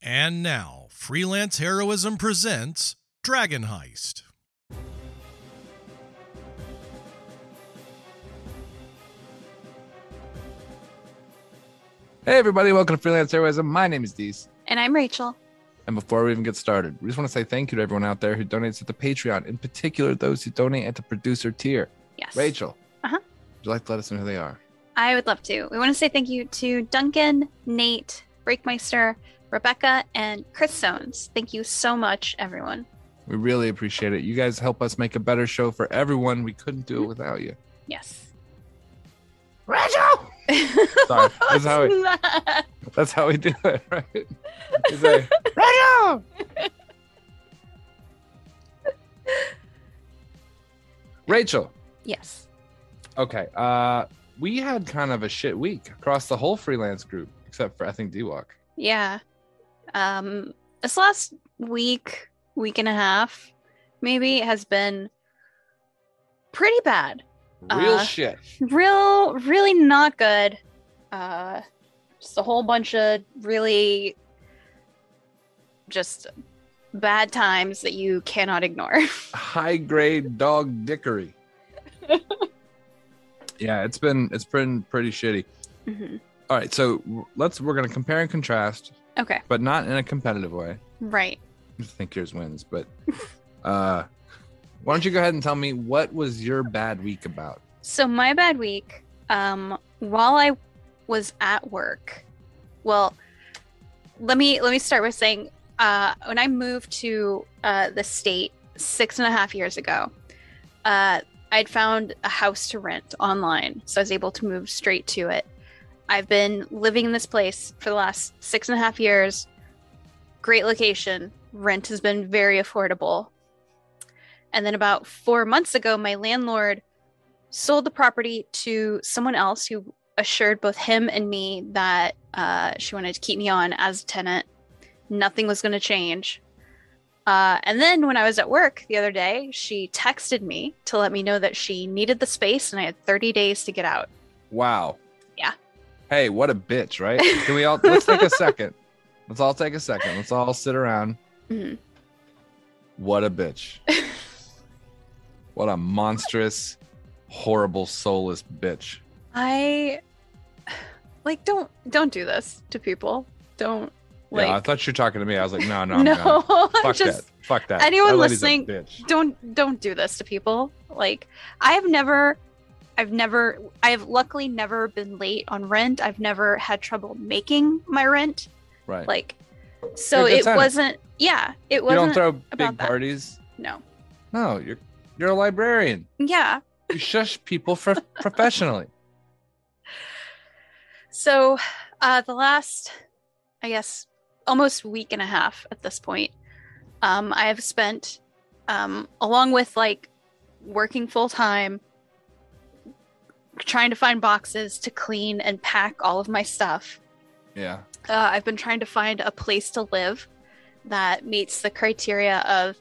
And now, Freelance Heroism presents Dragon Heist. Hey everybody, welcome to Freelance Heroism. My name is Dees. And I'm Rachel. And before we even get started, we just want to say thank you to everyone out there who donates at the Patreon, in particular those who donate at the producer tier. Yes. Rachel, would you like to let us know who they are? I would love to. We want to say thank you to Duncan, Nate, Breakmeister, Rebecca, and Chris Stones. Thank you so much, everyone. We really appreciate it. You guys help us make a better show for everyone. We couldn't do it without you. Yes. Rachel! Sorry, that's how we do it, right? You say, Rachel! Rachel. Yes. Okay. We had kind of a shit week across the whole freelance group, except for I think D-Walk. Yeah. This last week and a half, maybe, has been pretty bad. Real shit. Really not good. Just a whole bunch of really just bad times that you cannot ignore. High grade dog dickery. Yeah, it's been pretty shitty. Mm-hmm. All right, so we're gonna compare and contrast. Okay. But not in a competitive way. Right. I think yours wins, but why don't you go ahead and tell me what was your bad week about? So my bad week, while I was at work, well, let me start with saying, when I moved to the state 6.5 years ago, I'd found a house to rent online, so I was able to move straight to it. I've been living in this place for the last 6.5 years. Great location. Rent has been very affordable. And then about 4 months ago, my landlord sold the property to someone else who assured both him and me that she wanted to keep me on as a tenant. Nothing was going to change. And then when I was at work the other day, she texted me to let me know that she needed the space and I had 30 days to get out. Wow. Yeah. Hey, what a bitch, right? Can we all let's take a second. Let's all take a second. Let's all sit around. Mm-hmm. What a bitch. What a monstrous, horrible, soulless bitch. I don't do this to people. Don't. Yeah, I thought you were talking to me. I was like, no, no. Fuck that. Fuck that. Anyone That lady's a listening, bitch. don't do this to people. Like, I have luckily never been late on rent. I've never had trouble making my rent. Right. Like, so You're a good it tenant. wasn't. Yeah, it wasn't. You don't throw about big that. parties. No. No, you're a librarian. Yeah. You shush people professionally. So, the last, I guess, almost week and a half at this point, I have spent, along with like working full time, trying to find boxes to clean and pack all of my stuff. Yeah. I've been trying to find a place to live that meets the criteria of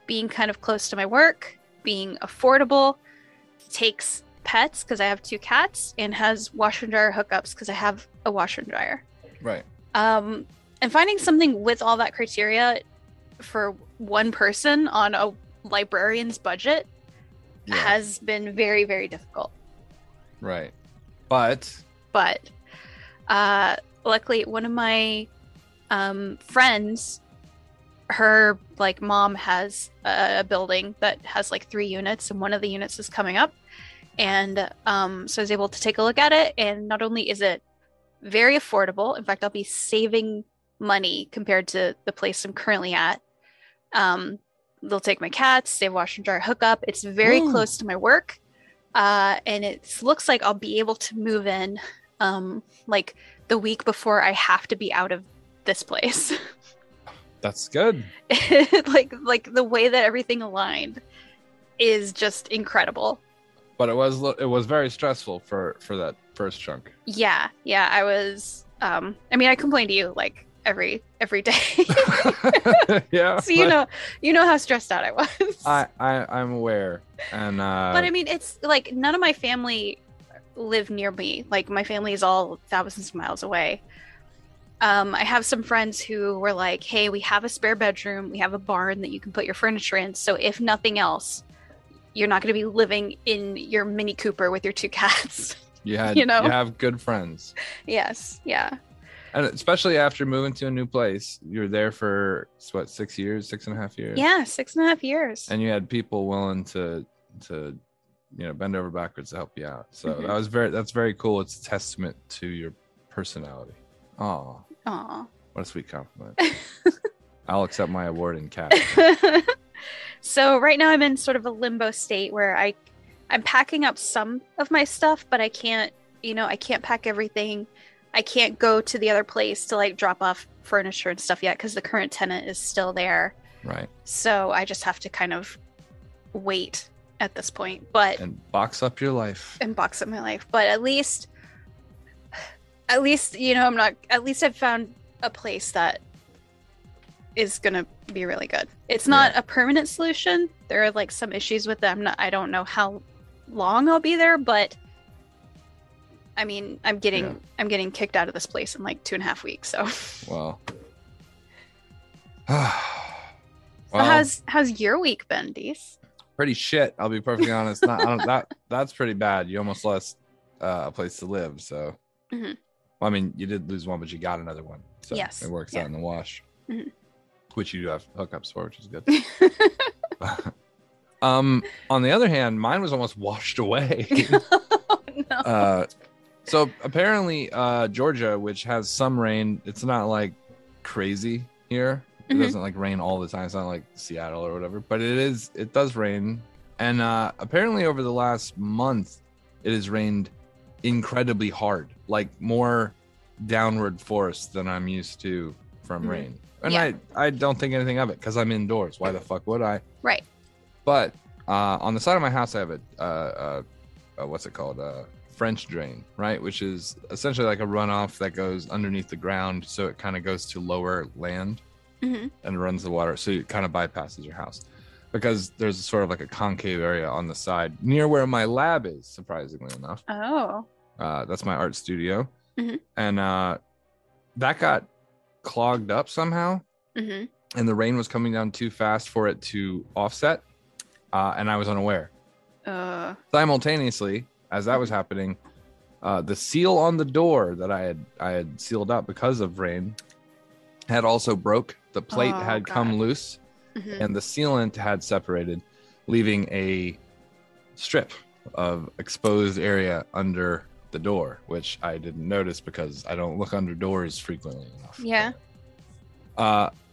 being kind of close to my work, being affordable, takes pets because I have 2 cats, and has washer and dryer hookups because I have a washer and dryer. Right. And finding something with all that criteria for one person on a librarian's budget has been very, very difficult. Right. But luckily, one of my friends, her like mom has a building that has like 3 units, and one of the units is coming up, and so I was able to take a look at it, and not only is it very affordable, in fact I'll be saving money compared to the place I'm currently at. They'll take my cats, they have washer and dryer hookup, it's very close to my work, and it looks like I'll be able to move in like the week before I have to be out of this place. that's good. like the way that everything aligned is just incredible. But it was very stressful for that first chunk. Yeah, I was I mean, I complain to you like every day. Yeah. So you know how stressed out I was. I'm aware. And but I mean, it's like none of my family live near me. Like my family is all thousands of miles away. I have some friends who were like, hey, we have a spare bedroom, we have a barn that you can put your furniture in. So if nothing else, you're not going to be living in your Mini Cooper with your 2 cats. You know? have good friends. Yes. Yeah. And especially after moving to a new place, you were there for what, 6 years, 6.5 years? Yeah, 6.5 years. And you had people willing to bend over backwards to help you out. So that's very cool. It's a testament to your personality. Aw. What a sweet compliment. I'll accept my award in cash. So right now I'm in sort of a limbo state where I'm packing up some of my stuff, but I can't pack everything. I can't go to the other place to like drop off furniture and stuff yet because the current tenant is still there. Right. So I just have to kind of wait at this point. And box up your life. And box up my life. But at least I've found a place that is gonna be really good. It's not a permanent solution. There are like some issues with them. I don't know how long I'll be there, but I mean, I'm getting kicked out of this place in like 2.5 weeks. So, well, so how's your week been, Dees? Pretty shit. I'll be perfectly honest. That's pretty bad. You almost lost a place to live. So, well, I mean, you did lose one, but you got another one. So yes, it works out in the wash, which you do have hookups for, which is good. On the other hand, mine was almost washed away. Oh, no. So apparently, Georgia, which has some rain, it's not like crazy here. It doesn't like rain all the time. It's not like Seattle or whatever, but it does rain. And apparently over the last month, it has rained incredibly hard, like more downward force than I'm used to from rain. And I don't think anything of it because I'm indoors. Why the fuck would I? Right. But on the side of my house, I have a what's it called? French drain, right? Which is essentially like a runoff that goes underneath the ground. So it kind of goes to lower land and runs the water. So it kind of bypasses your house because there's sort of like a concave area on the side near where my lab is, surprisingly enough. Oh. That's my art studio. And that got clogged up somehow. And the rain was coming down too fast for it to offset. And I was unaware. Simultaneously, as that was happening, the seal on the door that I had sealed up because of rain had also broke. The plate had come loose, and the sealant had separated, leaving a strip of exposed area under the door, which I didn't notice because I don't look under doors frequently enough. Yeah.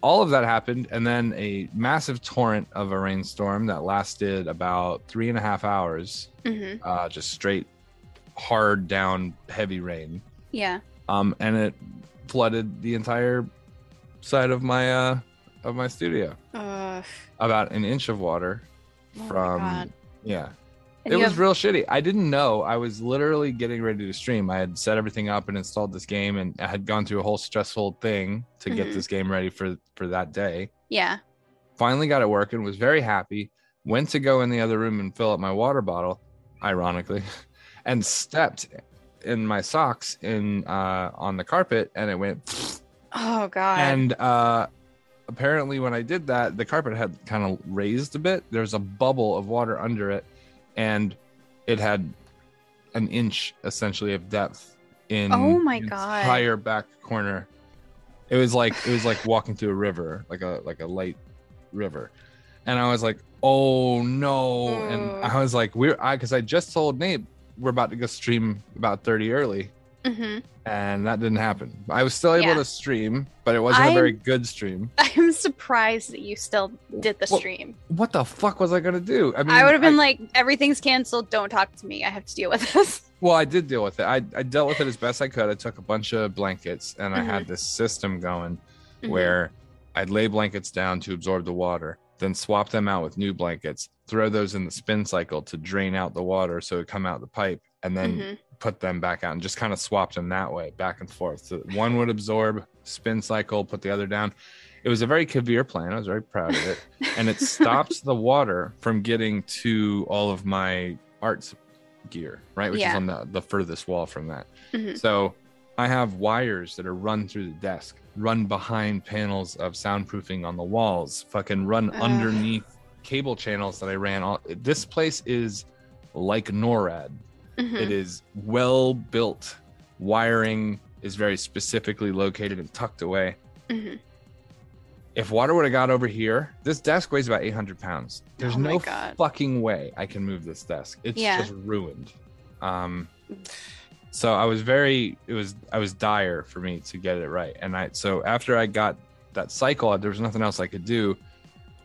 All of that happened, and then a massive torrent of a rainstorm that lasted about 3.5 hours. Just straight hard down heavy rain. Yeah. And it flooded the entire side of my studio. About an inch of water from And it was real shitty. I didn't know. I was literally getting ready to stream. I had set everything up and installed this game, and I had gone through a whole stressful thing to get this game ready for that day. Yeah. Finally got it working, was very happy, went to go in the other room and fill up my water bottle, ironically, and stepped in my socks on the carpet, and it went... Oh, God. And apparently when I did that, the carpet had kind of raised a bit. There's a bubble of water under it, and it had an inch essentially of depth in the entire back corner. It was like walking through a river, like a light river. And I was like, oh no. And I was like, because I just told Nate we're about to go stream about 30 early. And that didn't happen. I was still able to stream, but it wasn't a very good stream. I'm surprised that you still did the stream. What the fuck was I going to do? I mean, I would have been like, everything's canceled. Don't talk to me. I have to deal with this. Well, I did deal with it. I dealt with it as best I could. I took a bunch of blankets, and I had this system going where I'd lay blankets down to absorb the water, then swap them out with new blankets, throw those in the spin cycle to drain out the water so it come out the pipe, and then put them back out, and just kind of swapped them that way, back and forth. So one would absorb, spin cycle, put the other down. It was a very Kavir plan. I was very proud of it. And it stopped the water from getting to all of my arts gear, right? Which is on the furthest wall from that. So I have wires that are run through the desk, run behind panels of soundproofing on the walls, fucking run underneath cable channels that I ran. This place is like NORAD. It is well built. Wiring is very specifically located and tucked away. If water would have got over here, this desk weighs about 800 pounds. There's no fucking way I can move this desk. It's just ruined. So I was dire for me to get it right. And so after I got that cycle, there was nothing else I could do.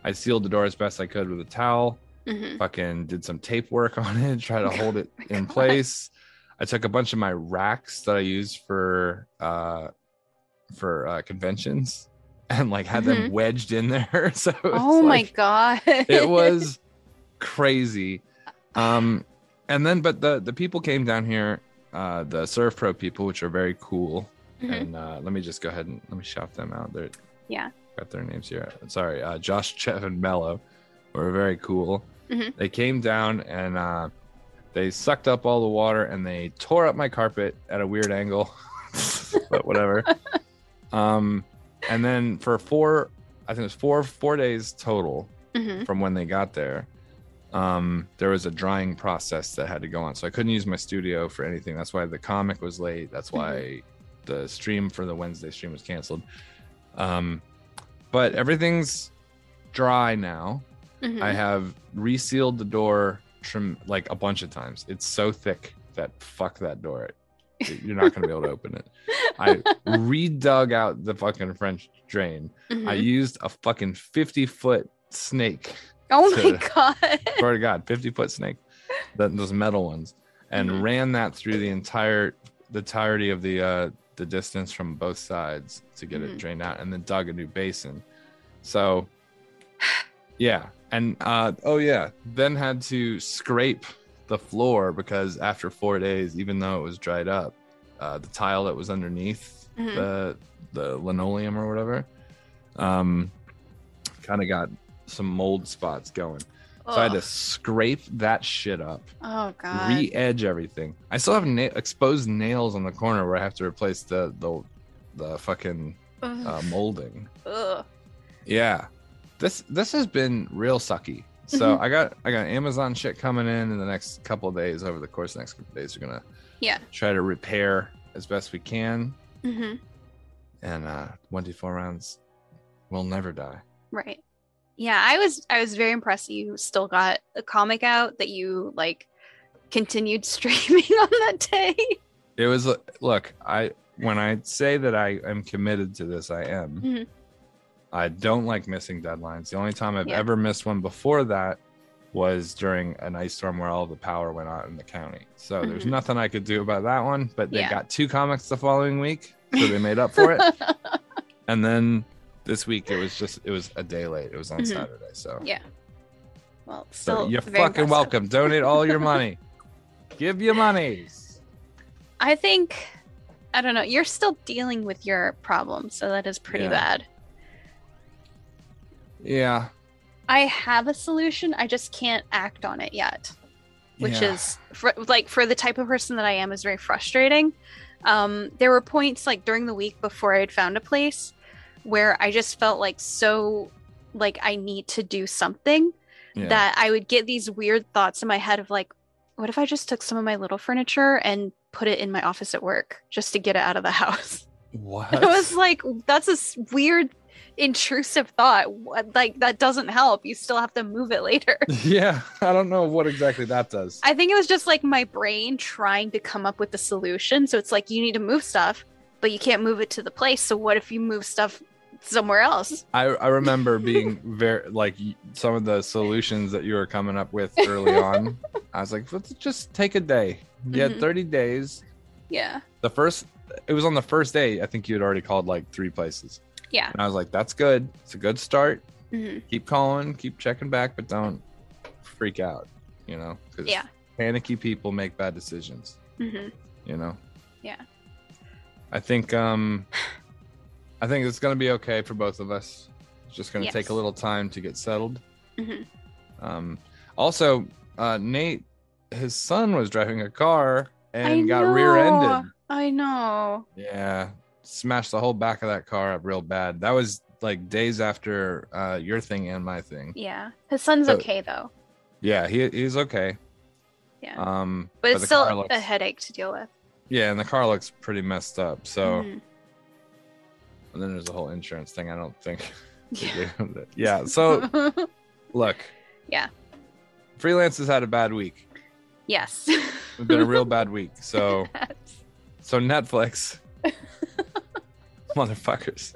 I sealed the door as best I could with a towel, fucking did some tape work on it, try to hold it in place. I took a bunch of my racks that I use for conventions and like had them wedged in there. So my God. It was crazy. And then, but the people came down here, the Surf Pro people, which are very cool. And let me just go ahead and let me shout them out. Got their names here. Sorry, Josh, Chev, and Mello were very cool. They came down and they sucked up all the water and they tore up my carpet at a weird angle, but whatever. And then for 4 days total from when they got there, there was a drying process that had to go on. So I couldn't use my studio for anything. That's why the comic was late. That's why the stream for the Wednesday stream was canceled. But everything's dry now. I have resealed the door like a bunch of times. It's so thick that fuck that door. You're not going to be able to open it. I redug out the fucking French drain. I used a fucking 50-foot snake. Oh my God. Swear to God, 50-foot snake. Those metal ones. And ran that through the entirety of the distance from both sides to get it drained out, and then dug a new basin. So yeah. And then had to scrape the floor because after 4 days, even though it was dried up, the tile that was underneath the linoleum or whatever kind of got some mold spots going. So I had to scrape that shit up. Oh God. Re-edge everything. I still have exposed nails on the corner where I have to replace the fucking molding. Yeah. This has been real sucky. So I got Amazon shit coming in the next couple of days. Over the course of the next couple of days, we're gonna try to repair as best we can. And 1d4 rounds will never die. Right. Yeah, I was very impressed that you still got a comic out, that you like continued streaming on that day. It was look, when I say that I am committed to this, I am. I don't like missing deadlines. The only time I've ever missed one before that was during an ice storm where all the power went out in the county. So there's nothing I could do about that one, but they got 2 comics the following week, so they made up for it. And then this week it was a day late. It was on Saturday. So well, still you're fucking impressive. Welcome. Donate all your money. Give your monies. I think, I don't know, you're still dealing with your problems, so that is pretty bad. Yeah. I have a solution. I just can't act on it yet, which is for the type of person that I am, is very frustrating. There were points like during the week before I had found a place where I just felt like I need to do something, that I would get these weird thoughts in my head of like, what if I just took some of my little furniture and put it in my office at work just to get it out of the house? What? I was like, that's a weird intrusive thought. Like, that doesn't help. You still have to move it later. Yeah, I don't know what exactly that does. I think it was just like my brain trying to come up with the solution. So it's like, you need to move stuff, but you can't move it to the place. So what if you move stuff somewhere else? I remember being very like some of the solutions that you were coming up with early on. I was like, let's just take a day. You had 30 days. Yeah. It was on the first day. I think you had already called like 3 places. Yeah. And I was like, that's good. It's a good start. Keep calling, keep checking back, but don't freak out, because panicky people make bad decisions. Yeah. I think it's going to be okay for both of us. It's just going to take a little time to get settled. Also, Nate, his son was driving a car and got rear-ended. I know. Yeah, smashed the whole back of that car up real bad. That was like days after your thing and my thing. Yeah. His son's okay though. Yeah, he's okay. Yeah. But it's the still car looks, a headache to deal with. Yeah, and the car looks pretty messed up. So, Mhm. and then there's the whole insurance thing. I don't think. Yeah. Yeah. So, look. Yeah. Freelance has had a bad week. Yes. It's been a real bad week. So, so Netflix, motherfuckers,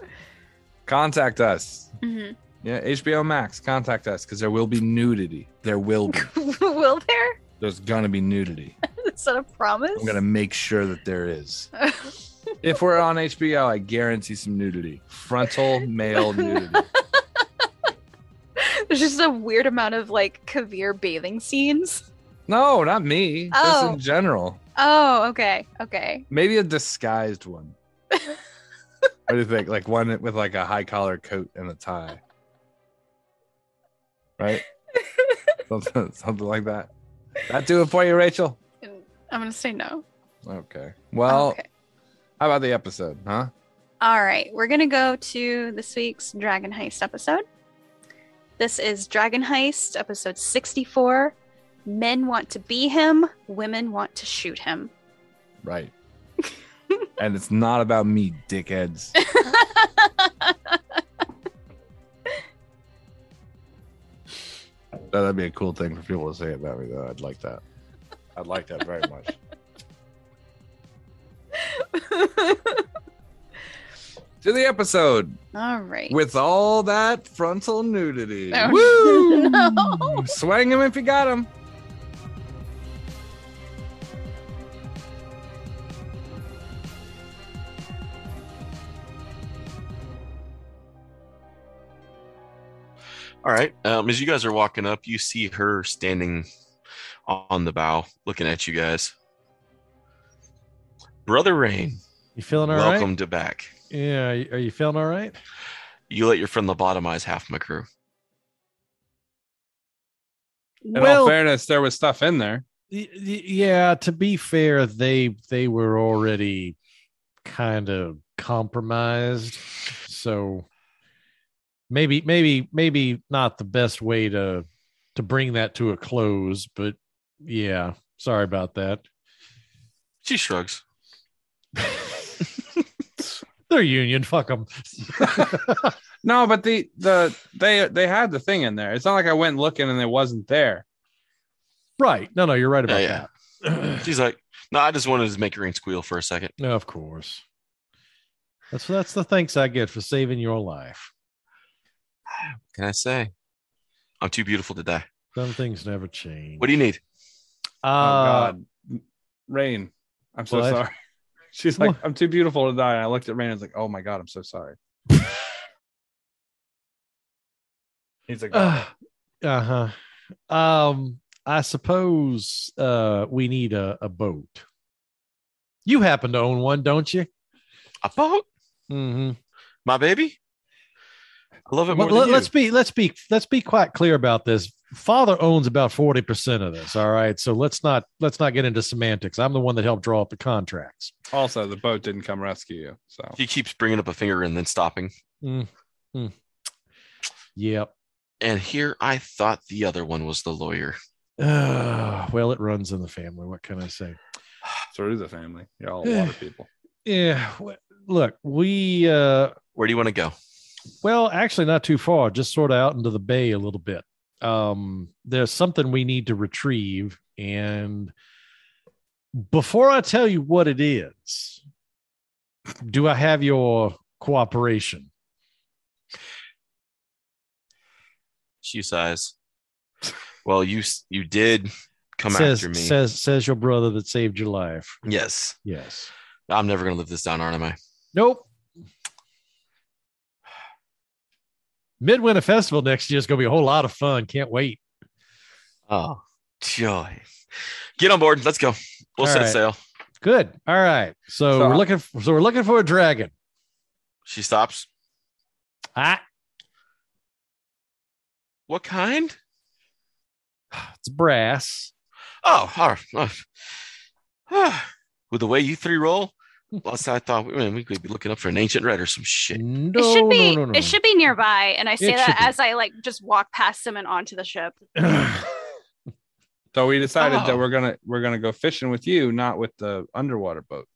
contact us. Mm-hmm. Yeah, HBO Max, contact us because there will be nudity. There will be. Will there? There's gonna be nudity. Is that a promise? I'm gonna make sure that there is. If we're on HBO, I guarantee some nudity. Frontal male nudity. There's just a weird amount of like Kavir bathing scenes. No, not me. Just Oh. in general. Oh, okay. Okay. Maybe a disguised one. What do you think? Like one with like a high collar coat and a tie. Right? something like that. That do it for you, Rachel? I'm going to say no. Okay. Well, Okay. How about the episode, huh? All right. We're going to go to this week's Dragon Heist episode. This is Dragon Heist, episode 64. Men want to be him, women want to shoot him. Right. And it's not about me, dickheads. That'd be a cool thing for people to say about me, though. I'd like that. I'd like that very much. To the episode. All right. With all that frontal nudity. Oh, Woo! no. Swang him if you got him. All right. As you guys are walking up, you see her standing on the bow, looking at you guys. Brother Rain, You feeling all right? welcome to back. Yeah, are you feeling all right? You let your friend lobotomize half my crew. In all fairness, there was stuff in there. Yeah, to be fair, they were already kind of compromised. So maybe not the best way to bring that to a close, but yeah, sorry about that. She shrugs. They're union, fuck them. No, but they had the thing in there. It's not like I went looking and it wasn't there. Right. No, you're right about Yeah. that. She's like, no, I just wanted to make Rain squeal for a second. No, of course. That's the thanks I get for saving your life. What can I say? I'm too beautiful to die. Some things never change. What do you need? Oh God, Rain, I'm so What? sorry. She's like, What? I'm too beautiful to die. And I looked at Rain and was like, oh my God, I'm so sorry. He's like, Uh-huh. I suppose we need a boat. You happen to own one, don't you? A boat? Mm-hmm. My baby? I love it more than you. Let's be quite clear about this. Father owns about 40% of this. All right. So let's not get into semantics. I'm the one that helped draw up the contracts. also, the boat didn't come rescue you. So He keeps bringing up a finger and then stopping. Yep. And here I thought the other one was the lawyer. Well, it runs in the family. What can I say? so is the family. You're all water people. Yeah. Look, we Where do you want to go? well, actually not too far, just sort of out into the bay a little bit. There's something we need to retrieve, and before I tell you what it is, do I have your cooperation? She sighs. Well, you did come says, after me. Says your brother that saved your life. Yes. Yes. I'm never going to live this down, aren't I? Nope. Midwinter Festival next year is going to be a whole lot of fun. Can't wait. Oh, joy. Get on board. Let's go. We'll All set right. sail. Good. All right. So we're looking for a dragon. She stops. Ah, What kind? it's brass. Oh, all right. With the way you three roll, Last I thought, man, we could be looking up for an ancient red or some shit. No, it should be. no. It should be nearby, and I say It that should be. as I like just walk past him and onto the ship. So we decided that Oh. we're gonna go fishing with you, not with the underwater boat.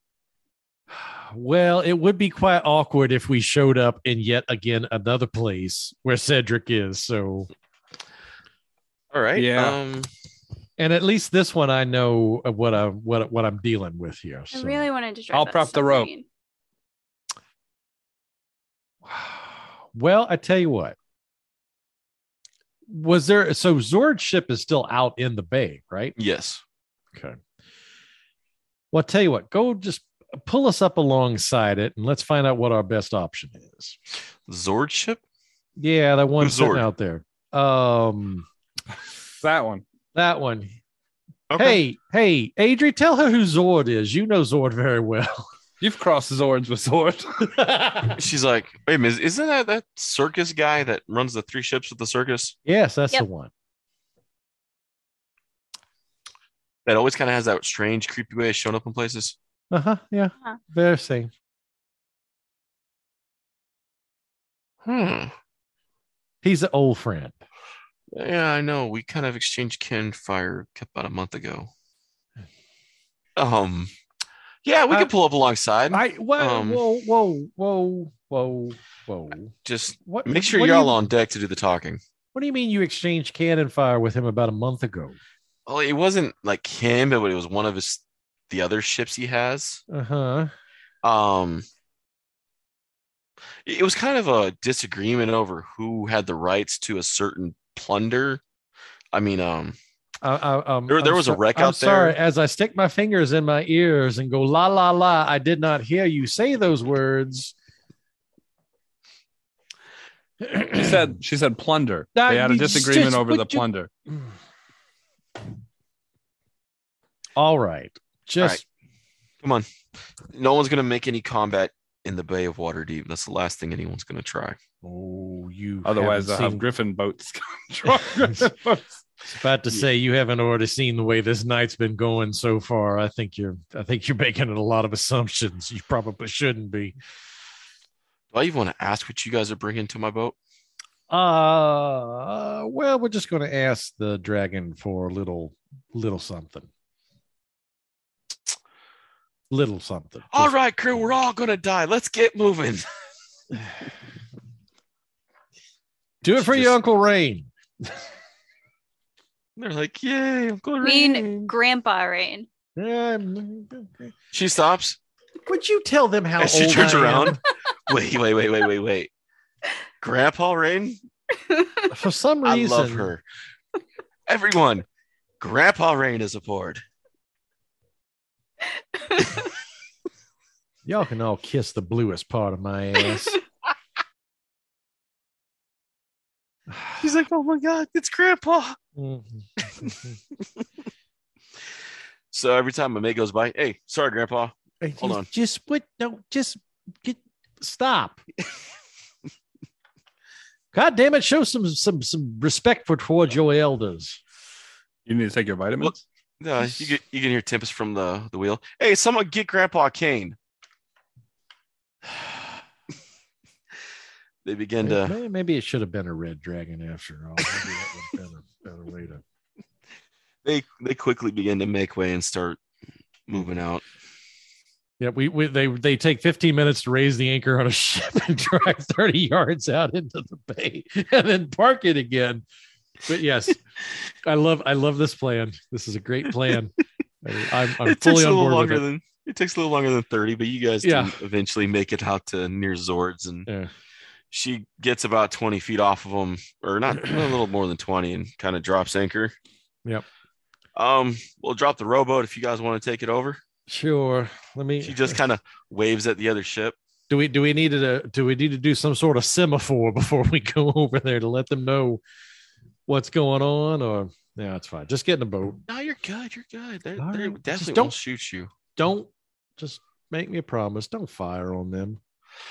Well, it would be quite awkward if we showed up in yet again another place where Cedric is. So, All right. Yeah. and at least this one I know what I'm dealing with here. I So. really wanted to drive. I'll that prop the rope. submarine. Well, I tell you what. Was there so Zord's ship is still out in the bay, right? Yes. Okay. Well, I'll tell you what, go just pull us up alongside it and let's find out what our best option is. Zord ship? Yeah, that one Who's sitting Zord? out there. That one. That one. Okay. Hey, Adri, tell her who Zord is. You know Zord very well. You've crossed Zords with Zord. She's like, wait a minute, isn't that circus guy that runs the 3 ships with the circus? Yes, that's Yep. the one. That always kind of has that strange, creepy way of showing up in places. Yeah. Uh-huh. Very same. He's an old friend. Yeah, I know. We kind of exchanged kin fire about a month ago. Yeah, we could pull up alongside. Whoa. Just What? make sure what you're do all you- on deck to do the talking. What do you mean you exchanged cannon fire with him about a month ago? Well, it wasn't like him, but it was one of the other ships he has. Uh-huh. It was kind of a disagreement over who had the rights to a certain plunder. I mean, there was a wreck I'm out sorry. there. As I stick my fingers in my ears and go la la la, I did not hear you say those words. She said plunder. They had a disagreement over the plunder. All right. Just Come on. No one's gonna make any combat in the Bay of Waterdeep. That's the last thing anyone's gonna try. you Otherwise, they'll haven't have seen- Griffin boats. Griffin boats. About to say you haven't already seen the way this night's been going so far. I think you're making a lot of assumptions. You probably shouldn't be. Do I even want to ask what you guys are bringing to my boat? Well, we're just going to ask the dragon for a little something. Little something. All Just- right, crew, we're all gonna die. Let's get moving. Do it for Just- your Uncle Rain. They're like, yay, Uncle I mean, Rain. Grandpa Rain. She stops Would you tell them how and she old turns I am? around. Wait. Grandpa Rain? For some I reason, love her. Everyone, Grandpa Rain is aboard. Y'all can all kiss the bluest part of my ass. He's like, oh my God, it's Grandpa. So every time a mate goes by, hey, sorry, Grandpa. Hold on. Just what? No, just get stop. God damn it! Show some respect towards your elders. You need to take your vitamins. You can hear Tempest from the wheel. Hey, someone get Grandpa Kane. They begin to. Maybe it should have been a red dragon after all. Maybe that would have been a better way to. They quickly begin to make way and start moving out. Yeah, they take 15 minutes to raise the anchor on a ship and drive 30 yards out into the bay and then park it again. But yes, I love this plan. This is a great plan. I'm It fully takes a on little board with longer it. it takes a little longer than 30, but you guys do Yeah. eventually make it out to near Zords, and Yeah. she gets about 20 feet off of them, or not a little more than 20, and kind of drops anchor. Yep. We'll drop the rowboat if you guys want to take it over. Sure. She just kind of waves at the other ship. Do we need to do some sort of semaphore before we go over there to let them know what's going on? Or yeah, it's fine. Just get in the boat. No, you're good. You're good. They All right. definitely Just don't- won't shoot you. Don't just make me a promise. Don't fire on them,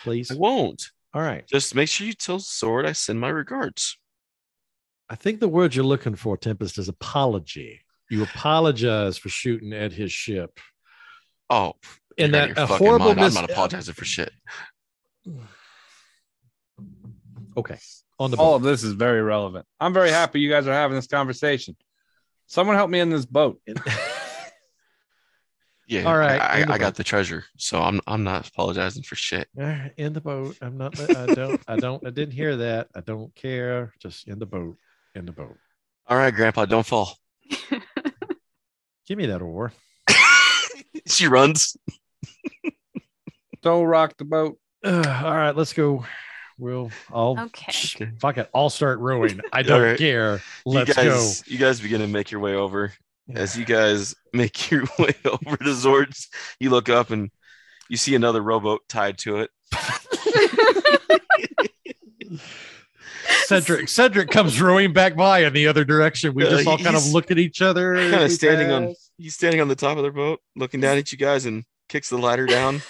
please. I won't. All right. Just make sure you tell Sword I send my regards. I think the word you're looking for, Tempest, is apology. You apologize for shooting at his ship. Oh, in You're out that of your a fucking horrible mind. I'm not apologizing for shit. Okay. On the All boat. of this is very relevant. I'm very happy you guys are having this conversation. Someone help me in this boat. Yeah, All right, in the I got boat. the treasure, so I'm not apologizing for shit. In the boat. I'm not. I didn't hear that. I don't care. Just in the boat. In the boat. All right, Grandpa, don't fall. Give me that oar. She runs. Don't rock the boat. All right, let's go. I'll Okay. fuck it. I'll start rowing. I don't right. care. Let's go. You guys begin to make your way over. As you guys make your way over to Zords, you look up and you see another rowboat tied to it. Cedric comes rowing back by in the other direction. We just all kind of look at each other. Kind of he's standing on the top of their boat, looking down at you guys, and kicks the ladder down.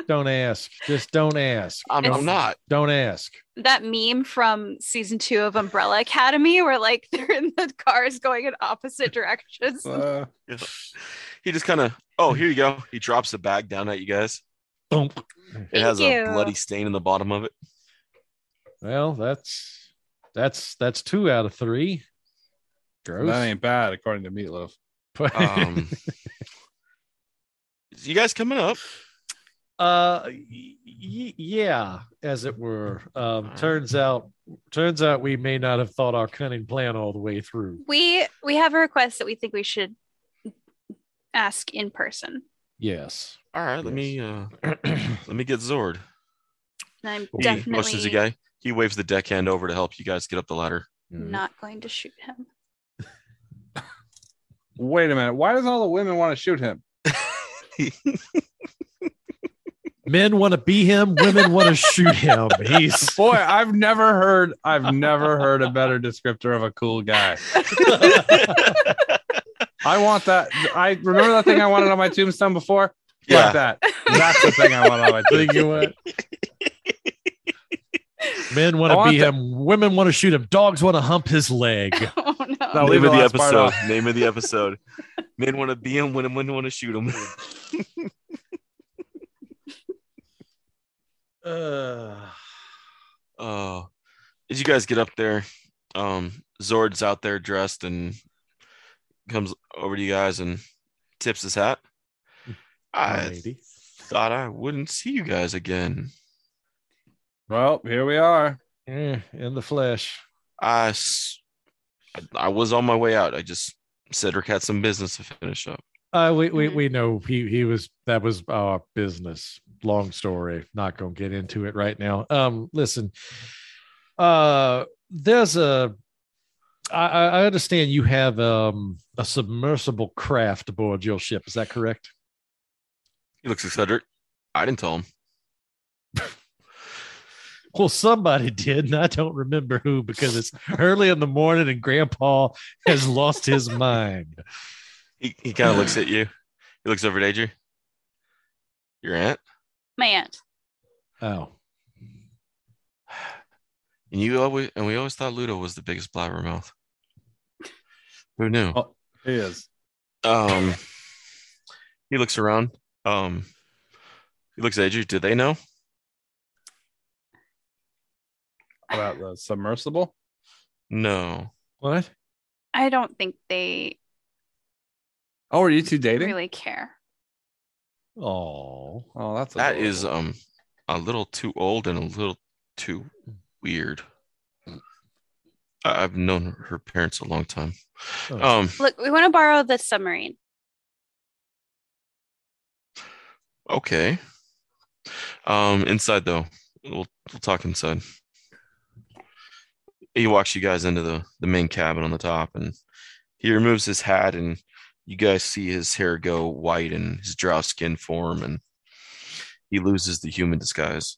Don't ask. Just don't ask. I'm not. Don't ask. That meme from season 2 of Umbrella Academy where like they're in the cars going in opposite directions. Yeah. He just kind of, oh, here you go. He drops a bag down at you guys. Thump. It has a bloody stain in the bottom of it. Well, that's 2 out of 3. Gross. That ain't bad, according to Meatloaf. You guys coming up? Yeah, as it were. Turns out we may not have thought our cunning plan all the way through. We have a request that we think we should ask in person. Yes. All right, let me get Zord. And I'm Motions the guy. He waves the deckhand over to help you guys get up the ladder. not going to shoot him. Wait a minute. Why does all the women want to shoot him? Men want to be him. Women want to shoot him. Boy, I've never heard a better descriptor of a cool guy. I want that. I remember that thing I wanted on my tombstone before. Yeah, like that. That's the thing I want on my tombstone. Men want to be him. Women want to shoot him. Dogs want to hump his leg. Oh no! Name of the episode. Name of the episode. Men want to be him. Women want to shoot him. As you guys get up there, Zord's out there dressed and comes over to you guys and tips his hat. I thought I wouldn't see you guys again. Well, here we are. In the flesh. I was on my way out. Cedric had some business to finish up. We know that was our business. Long story. Not gonna get into it right now. Listen. There's I understand you have a submersible craft aboard your ship. Is that correct? He looks at Cedric. I didn't tell him. Well, somebody did, and I don't remember who because it's early in the morning and Grandpa has lost his mind. He kind of looks at you. He looks over at Adrian. Your aunt? My aunt. Oh. And we always thought Ludo was the biggest blabbermouth. Who knew? Oh, he is. He looks around. He looks at Adrian. Do they know? About the submersible? No. What? I don't think they Oh, are you two dating? really care. Oh, that's that adorable. is a little too old and a little too weird. I've known her parents a long time. Oh. Look, we want to borrow the submarine. Okay. Inside though, we'll talk inside. He walks you guys into the main cabin on the top, and he removes his hat, and you guys see his hair go white and his drow skin form, and he loses the human disguise.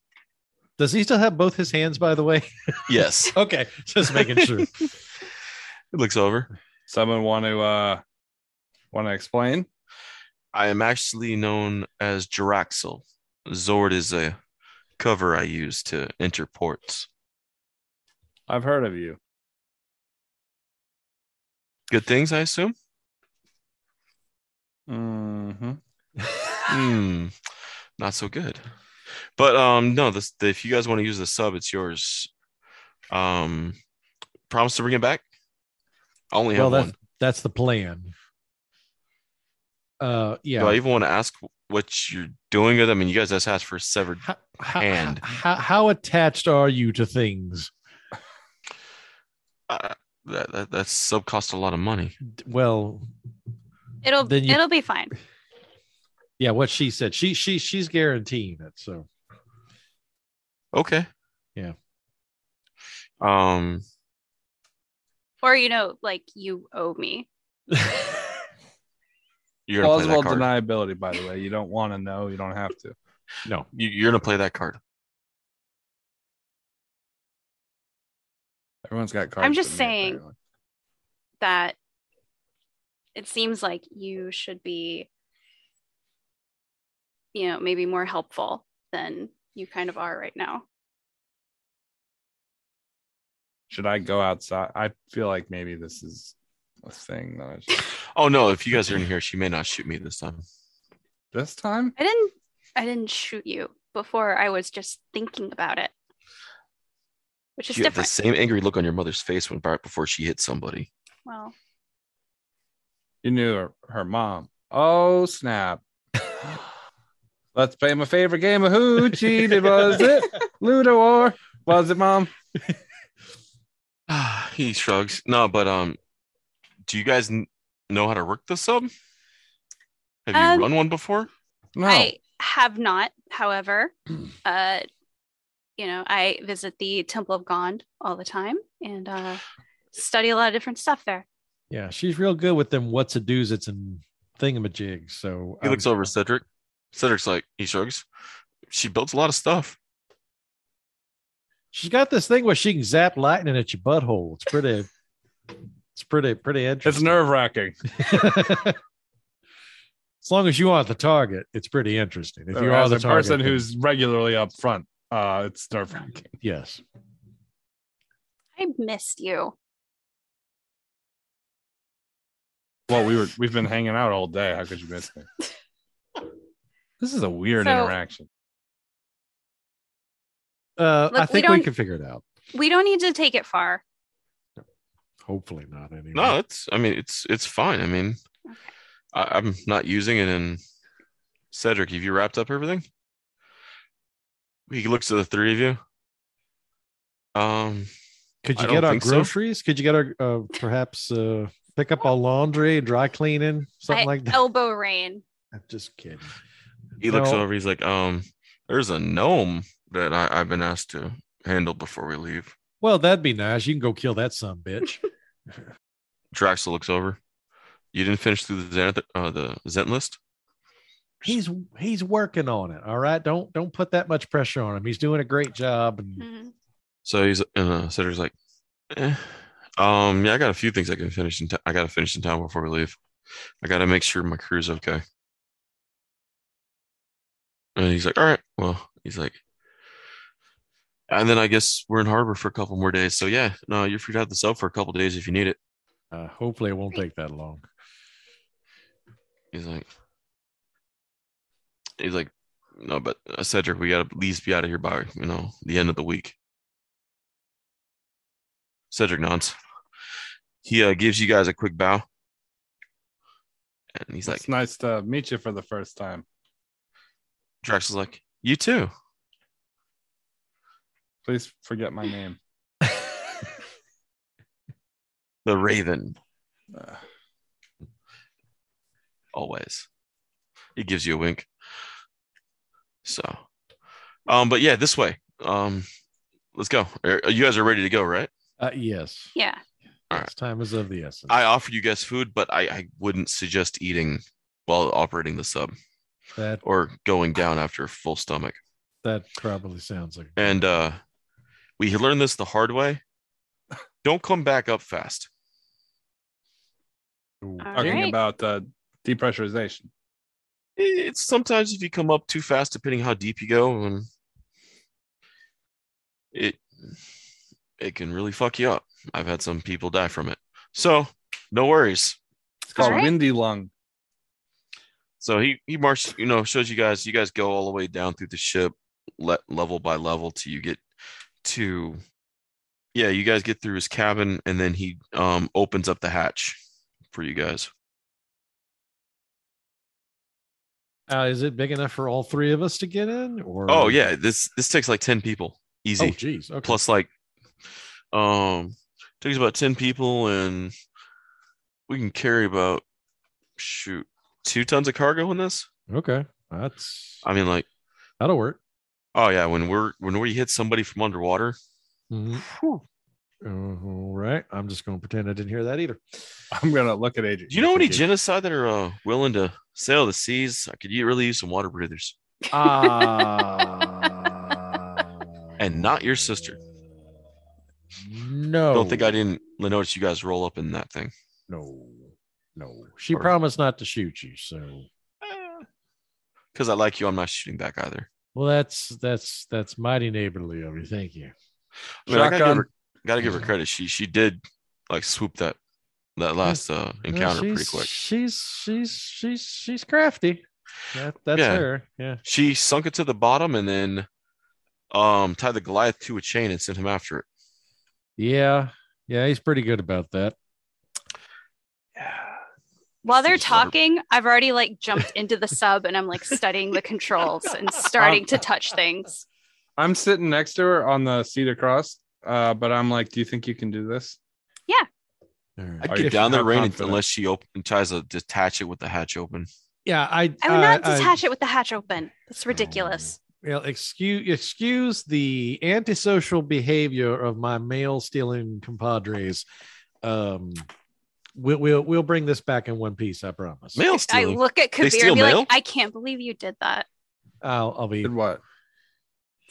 Does he still have both his hands, by the way? Yes. Okay, just making sure. He looks over. Someone want to explain? I am actually known as Jiraxel. Zord is a cover I use to enter ports. I've heard of you. Good things, I assume? Mm-hmm. Not so good. But no, if you guys want to use the sub, it's yours. Promise to bring it back. I only have one. That's the plan. Yeah. Do I even want to ask what you're doing with them? I mean, you guys just asked for a severed hand. How attached are you to things? That sub costs a lot of money. Well, it'll be fine. Yeah, what she said. She's guaranteeing it. So okay. Yeah. Or like you owe me. You're plausible deniability, by the way. You don't want to know. You don't have to. No, you're gonna play that card. Everyone's got cards. I'm just saying that it seems like you should be, maybe more helpful than you kind of are right now. Should I go outside? I feel like maybe this is a thing that I should... Oh no, if you guys are in here, she may not shoot me this time. This time? I didn't shoot you before. I was just thinking about it. Which is different. The same angry look on your mother's face right before she hit somebody. Well, you knew her mom. Oh snap! Let's play my favorite game of Who Cheated. Was it Ludo or was it Mom? He shrugs. No, but do you guys know how to work the sub? Have you run one before? No, I have not. However, I visit the Temple of Gond all the time and study a lot of different stuff there. Yeah, she's real good with them what's a do's and thingamajigs. So he looks over at Cedric. Cedric's like, he shrugs. She builds a lot of stuff. She's got this thing where she can zap lightning at your butthole. It's pretty interesting. It's nerve-wracking. As long as you aren't the target, it's pretty interesting. If you are the target, person who's regularly up front, it's nerve-wracking. Yes. I missed you. Well, we've been hanging out all day. How could you miss me? This is a weird interaction. Look, I think we can figure it out. We don't need to take it far. Hopefully not. Anyway. No, it's fine. I mean, okay. I'm not using it. And Cedric, have you wrapped up everything? He looks at the three of you. Could you get our groceries? So. Could you get our perhaps pick up our laundry, dry cleaning, something like that? Elbow rain. I'm just kidding. He looks over. He's like, there's a gnome that I've been asked to handle before we leave. Well, that'd be nice. You can go kill that son-bitch. Draxel looks over. You didn't finish through the Zent list? He's working on it. All right. Don't put that much pressure on him. He's doing a great job. And so he's Cedric's like, yeah, I got a few things I can finish I got to finish in town before we leave. I got to make sure my crew's okay. And he's like, all right. Well, he's like, and then I guess we're in harbor for a couple more days. So yeah, no, you're free to have the sub for a couple of days if you need it. Hopefully it won't take that long. He's like, no, but Cedric, we got to at least be out of here by, the end of the week. Cedric nods. He gives you guys a quick bow. And he's like, it's nice to meet you for the first time. Drax is like, you too. Please forget my name. The Raven. Always. He gives you a wink. So, but yeah, this way. Let's go. You guys are ready to go, right? Yes. Yeah. All right. Time is of the essence. I offered you guys food, but I wouldn't suggest eating while operating the sub. Or going down after a full stomach. That probably sounds like. And we learned this the hard way. Don't come back up fast. Talking about depressurization. It's sometimes if you come up too fast, depending how deep you go, and it can really fuck you up. I've had some people die from it. So no worries. It's called windy lung. So he marched, shows you guys. You guys go all the way down through the ship, level by level, till you get to. Yeah, you guys get through his cabin, and then he opens up the hatch for you guys. Is it big enough for all three of us to get in? Or Oh yeah, this takes like 10 people, easy. Oh geez, okay. Plus like, takes about 10 people, and we can carry about 2 tons of cargo in this. Okay, I mean, like that'll work. Oh yeah, when we hit somebody from underwater. Mm-hmm. All right, I'm just going to pretend I didn't hear that either. I'm going to look at Adrian. Do you know any genocide that are willing to sail the seas? I could really use some water breathers. And not your sister. No. Don't think I didn't notice you guys roll up in that thing. No. She promised not to shoot you, so. Because I like you, I'm not shooting back either. Well, that's mighty neighborly of you. Thank you. I mean, I gotta give her credit. She did like swoop that last encounter pretty quick. She's crafty. That's her. Yeah. She sunk it to the bottom and then tied the Goliath to a chain and sent him after it. Yeah, he's pretty good about that. Yeah. While they're talking, I've already like jumped into the sub and I'm like studying the controls and starting to touch things. I'm sitting next to her on the seat across, but I'm like, do you think you can do this? Yeah. I'd get down there, Rain, unless she tries to detach it with the hatch open. Yeah, I would not detach it with the hatch open. That's ridiculous. Well, excuse the antisocial behavior of my mail stealing compadres. We'll bring this back in one piece, I promise. Mail stealing. I look at Kabir and be like, I can't believe you did that. I'll be. Did what?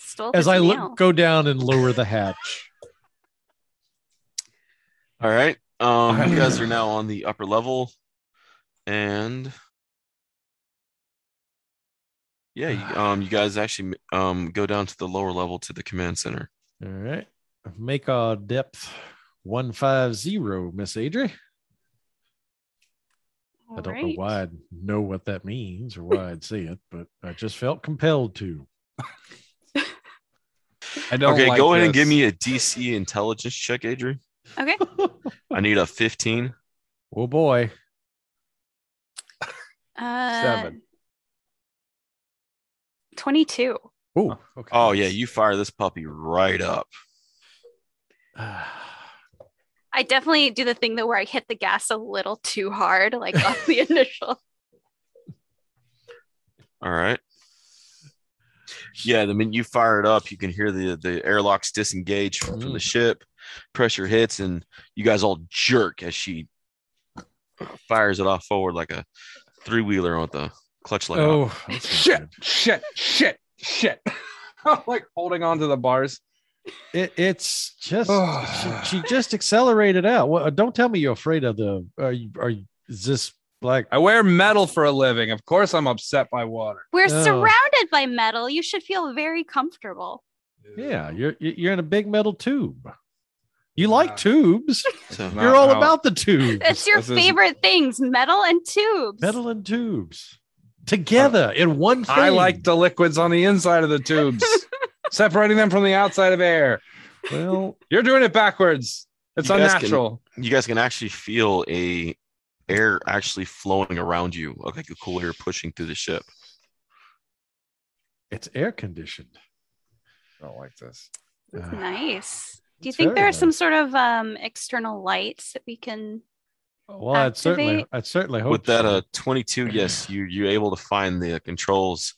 Stole as his I mail. go down and lower the hatch. All right. You guys are now on the upper level, and yeah, you guys actually go down to the lower level to the command center. All right. Make our depth 150, Miss Adri. I don't know why I'd know what that means or why I'd say it, but I just felt compelled to. I don't. Okay, like go ahead this. and give me a DC intelligence check, Adri. Okay. I need a 15. Oh boy. 7. 22. Oh, okay. Oh yeah, you fire this puppy right up. I definitely do the thing though where I hit the gas a little too hard, like on the initial. All right. Yeah, the minute you fire it up, you can hear the airlocks disengage from the ship. Pressure hits, and you guys all jerk as she fires it off forward like a 3-wheeler with the clutch let out. Shit. I'm like holding on to the bars. It's just she just accelerated out. Well, don't tell me you're afraid of the. Is this like? I wear metal for a living. Of course, I'm upset by water. We're surrounded by metal. You should feel very comfortable. Yeah, you're in a big metal tube. You like tubes. You're all about the tubes. It's your favorite things, metal and tubes. Metal and tubes. Together in one thing. I like the liquids on the inside of the tubes, separating them from the outside of air. Well, you're doing it backwards. It's unnatural. You guys can actually feel air actually flowing around you, like a cool air pushing through the ship. It's air conditioned. I don't like this. That's nice. Do you think there are some sort of external lights that we can? Well, I'd certainly hope. With that 22, yes, you're able to find the controls.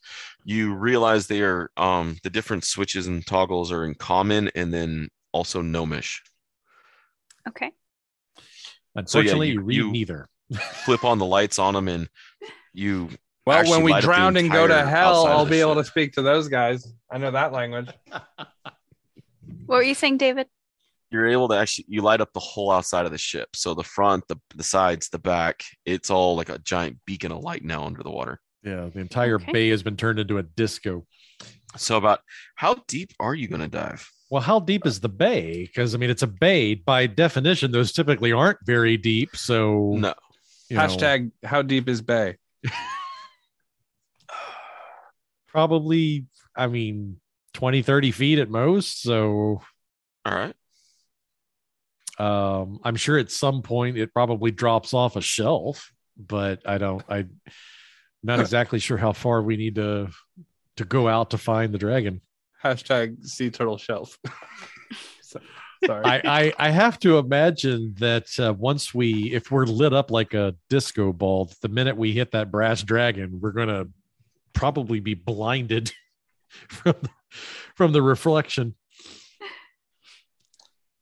You realize they are the different switches and toggles are in common, and then also gnomish. Okay. Unfortunately, you read neither. Flip on the lights on them, and you. Well, when we drown and go to hell, I'll be able to speak to those guys. I know that language. What were you saying, David? You're able to you light up the whole outside of the ship. So the front, the sides, the back, it's all like a giant beacon of light now under the water. Yeah, the entire bay has been turned into a disco. So about how deep are you going to dive? Well, how deep is the bay? Because, I mean, it's a bay. By definition, those typically aren't very deep. So no. Hashtag how deep is bay? probably, 20, 30 feet at most. So, all right. I'm sure at some point it probably drops off a shelf, but I'm not exactly sure how far we need to go out to find the dragon. Hashtag sea turtle shelf. Sorry. I have to imagine that if we're lit up like a disco ball, the minute we hit that brass dragon, we're going to probably be blinded from the reflection.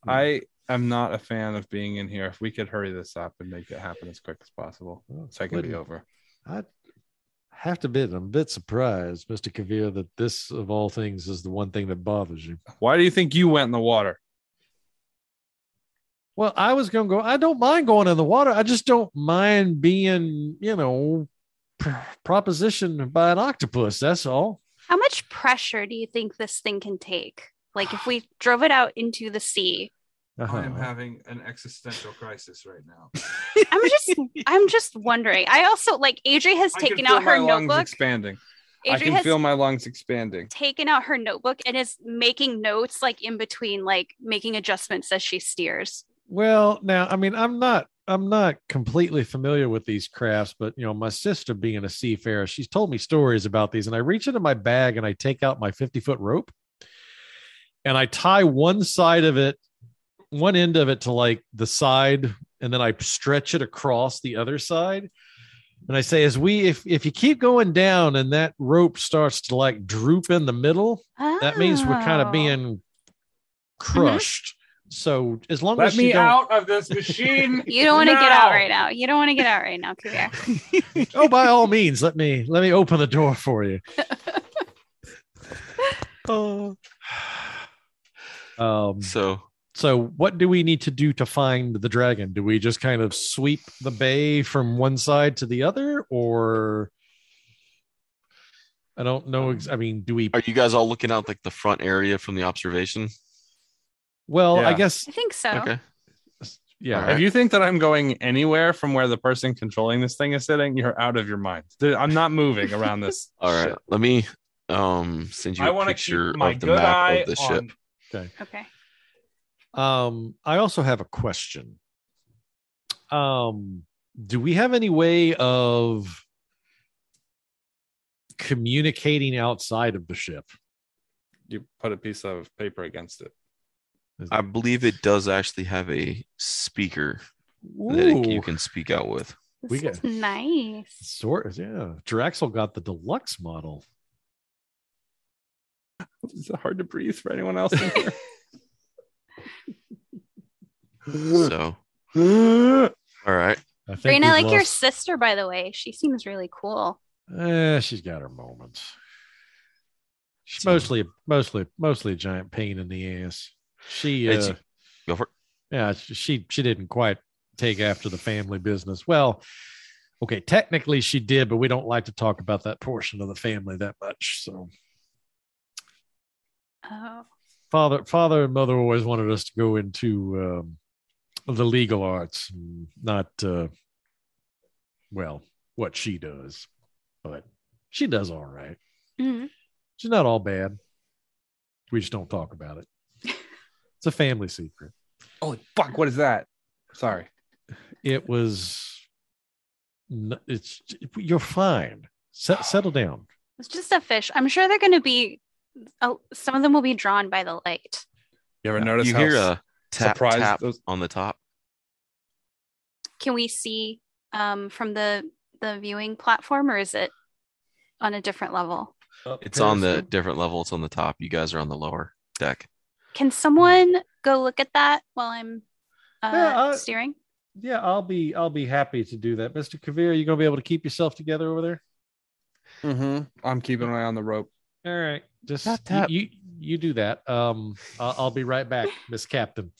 I am not a fan of being in here. If we could hurry this up and make it happen as quick as possible, so I can be over. I have to admit, I'm a bit surprised, Mr. Kavir, that this of all things is the one thing that bothers you. Why do you think you went in the water? Well, I was going to go. I don't mind going in the water. I just don't mind being, propositioned by an octopus. That's all. How much pressure do you think this thing can take? Like if we drove it out into the sea. I am having an existential crisis right now. I'm just wondering. I also AJ has taken out her notebook. Expanding. I can feel my lungs expanding. Taken out her notebook and is making notes in between, making adjustments as she steers. Well, now, I'm not completely familiar with these crafts, but my sister being a seafarer, she's told me stories about these, and I reach into my bag and I take out my 50-foot rope and I tie one end of it to the side, and then I stretch it across the other side. And I say, if you keep going down and that rope starts to droop in the middle, that means we're kind of being crushed. So as long as let me out of this machine. You don't want to get out right now. You don't want to get out right now, Kavir. Oh, by all means, let me open the door for you. So what do we need to do to find the dragon? Do we just kind of sweep the bay from one side to the other, or I don't know. Do we? Are you guys all looking out the front area from the observation? Well, yeah. I guess. I think so. Okay. Yeah. Right. If you think that I'm going anywhere from where the person controlling this thing is sitting, you're out of your mind. I'm not moving around this. All right. Shit. Let me send you a picture of the map of the ship. Okay. I also have a question. Do we have any way of communicating outside of the ship? You put a piece of paper against it. I believe it does actually have a speaker that you can speak out with. This is nice. Yeah. Draxel got the deluxe model. Is it hard to breathe for anyone else in here? So, all right. Rain, I like your sister, by the way. She seems really cool. She's got her moments. She's mostly a giant pain in the ass. She go for it. Yeah, she didn't quite take after the family business. Well, okay, technically she did, but we don't like to talk about that portion of the family that much. So, father and mother always wanted us to go into the legal arts, not what she does, but she does all right. Mm-hmm. She's not all bad. We just don't talk about it. It's a family secret. Holy fuck! What is that? Sorry. It was. You're fine. Settle down. It's just a fish. I'm sure they're going to be. Some of them will be drawn by the light. You ever notice? You hear a tap on the top? Can we see from the viewing platform, or is it on a different level? It's on the different level. It's on the top. You guys are on the lower deck. Can someone go look at that while I'm steering? Yeah, I'll be happy to do that. Mr. Kavir, you gonna be able to keep yourself together over there? Mm-hmm. I'm keeping an eye on the rope. All right. Just you do that. I'll be right back, Miss Captain.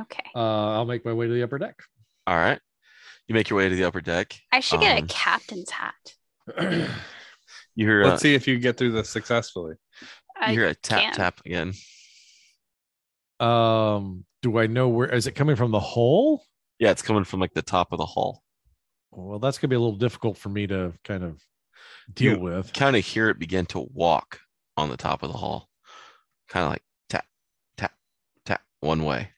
Okay. I'll make my way to the upper deck. All right. You make your way to the upper deck. I should get a captain's hat. You hear Let's see if you get through this successfully. You hear a tap again. Do I know where is it coming from? The hull? Yeah, it's coming from the top of the hull. Well, that's gonna be a little difficult for me to kind of deal with. Kind of hear it begin to walk on the top of the hall, kind of like tap, tap, tap, one way.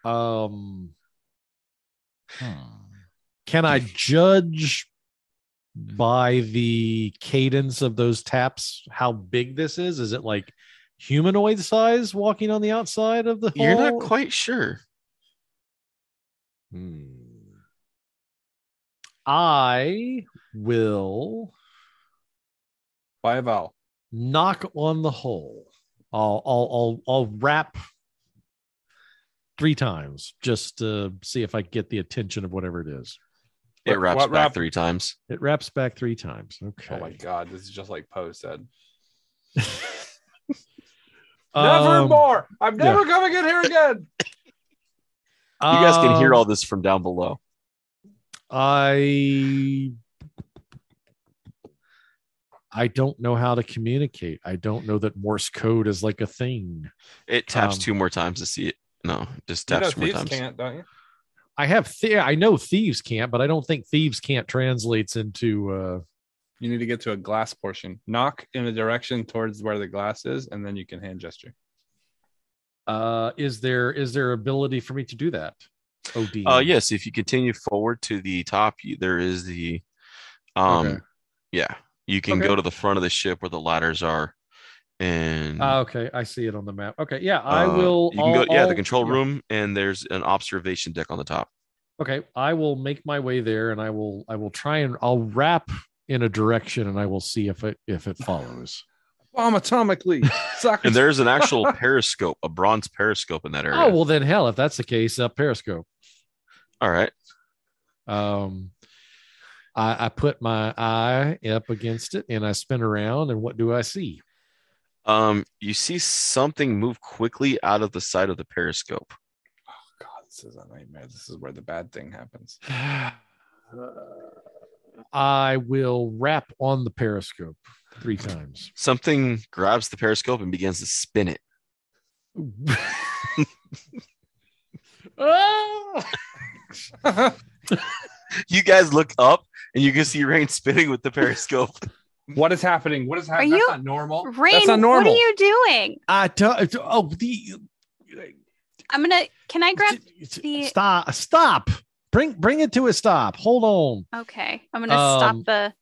Can I judge by the cadence of those taps how big this is? Is it like humanoid size walking on the outside of the hall? You're not quite sure. I will by a vowel knock on the hole. I'll rap 3 times just to see if I get the attention of whatever it is. It raps back 3 times. It raps back 3 times. Okay. Oh my God, this is just like Poe said. Nevermore. I'm never coming in here again. You guys can hear all this from down below. I don't know how to communicate. I don't know that Morse code is like a thing. It taps 2 more times to see it. No, just taps 2 more times. Can't, don't you? I know thieves can't, but I don't think thieves can't translates into. You need to get to a glass portion. Knock in a direction towards where the glass is, and then you can hand gesture. Is there ability for me to do that? OD. Yes. If you continue forward to the top, there is the. Okay. Yeah, you can go to the front of the ship where the ladders are, and. Okay, I see it on the map. Okay, yeah, I will. You can go. The control room, and there's an observation deck on the top. Okay, I will make my way there, and I will try and I'll wrap in a direction, and I will see if it follows. Bomb atomically. And there's an actual periscope, a bronze periscope in that area. Oh well, then hell, if that's the case, periscope. All right. I put my eye up against it, and I spin around, and what do I see? You see something move quickly out of the side of the periscope. Oh God, this is a nightmare. This is where the bad thing happens. I will rap on the periscope 3 times. Something grabs the periscope and begins to spin it. You guys look up and you can see Rain spinning with the periscope. What is happening? What is happening? That's not normal. Rain, that's not normal. What are you doing? Can I grab the stop. Bring it to a stop. Hold on. Okay. I'm gonna stop the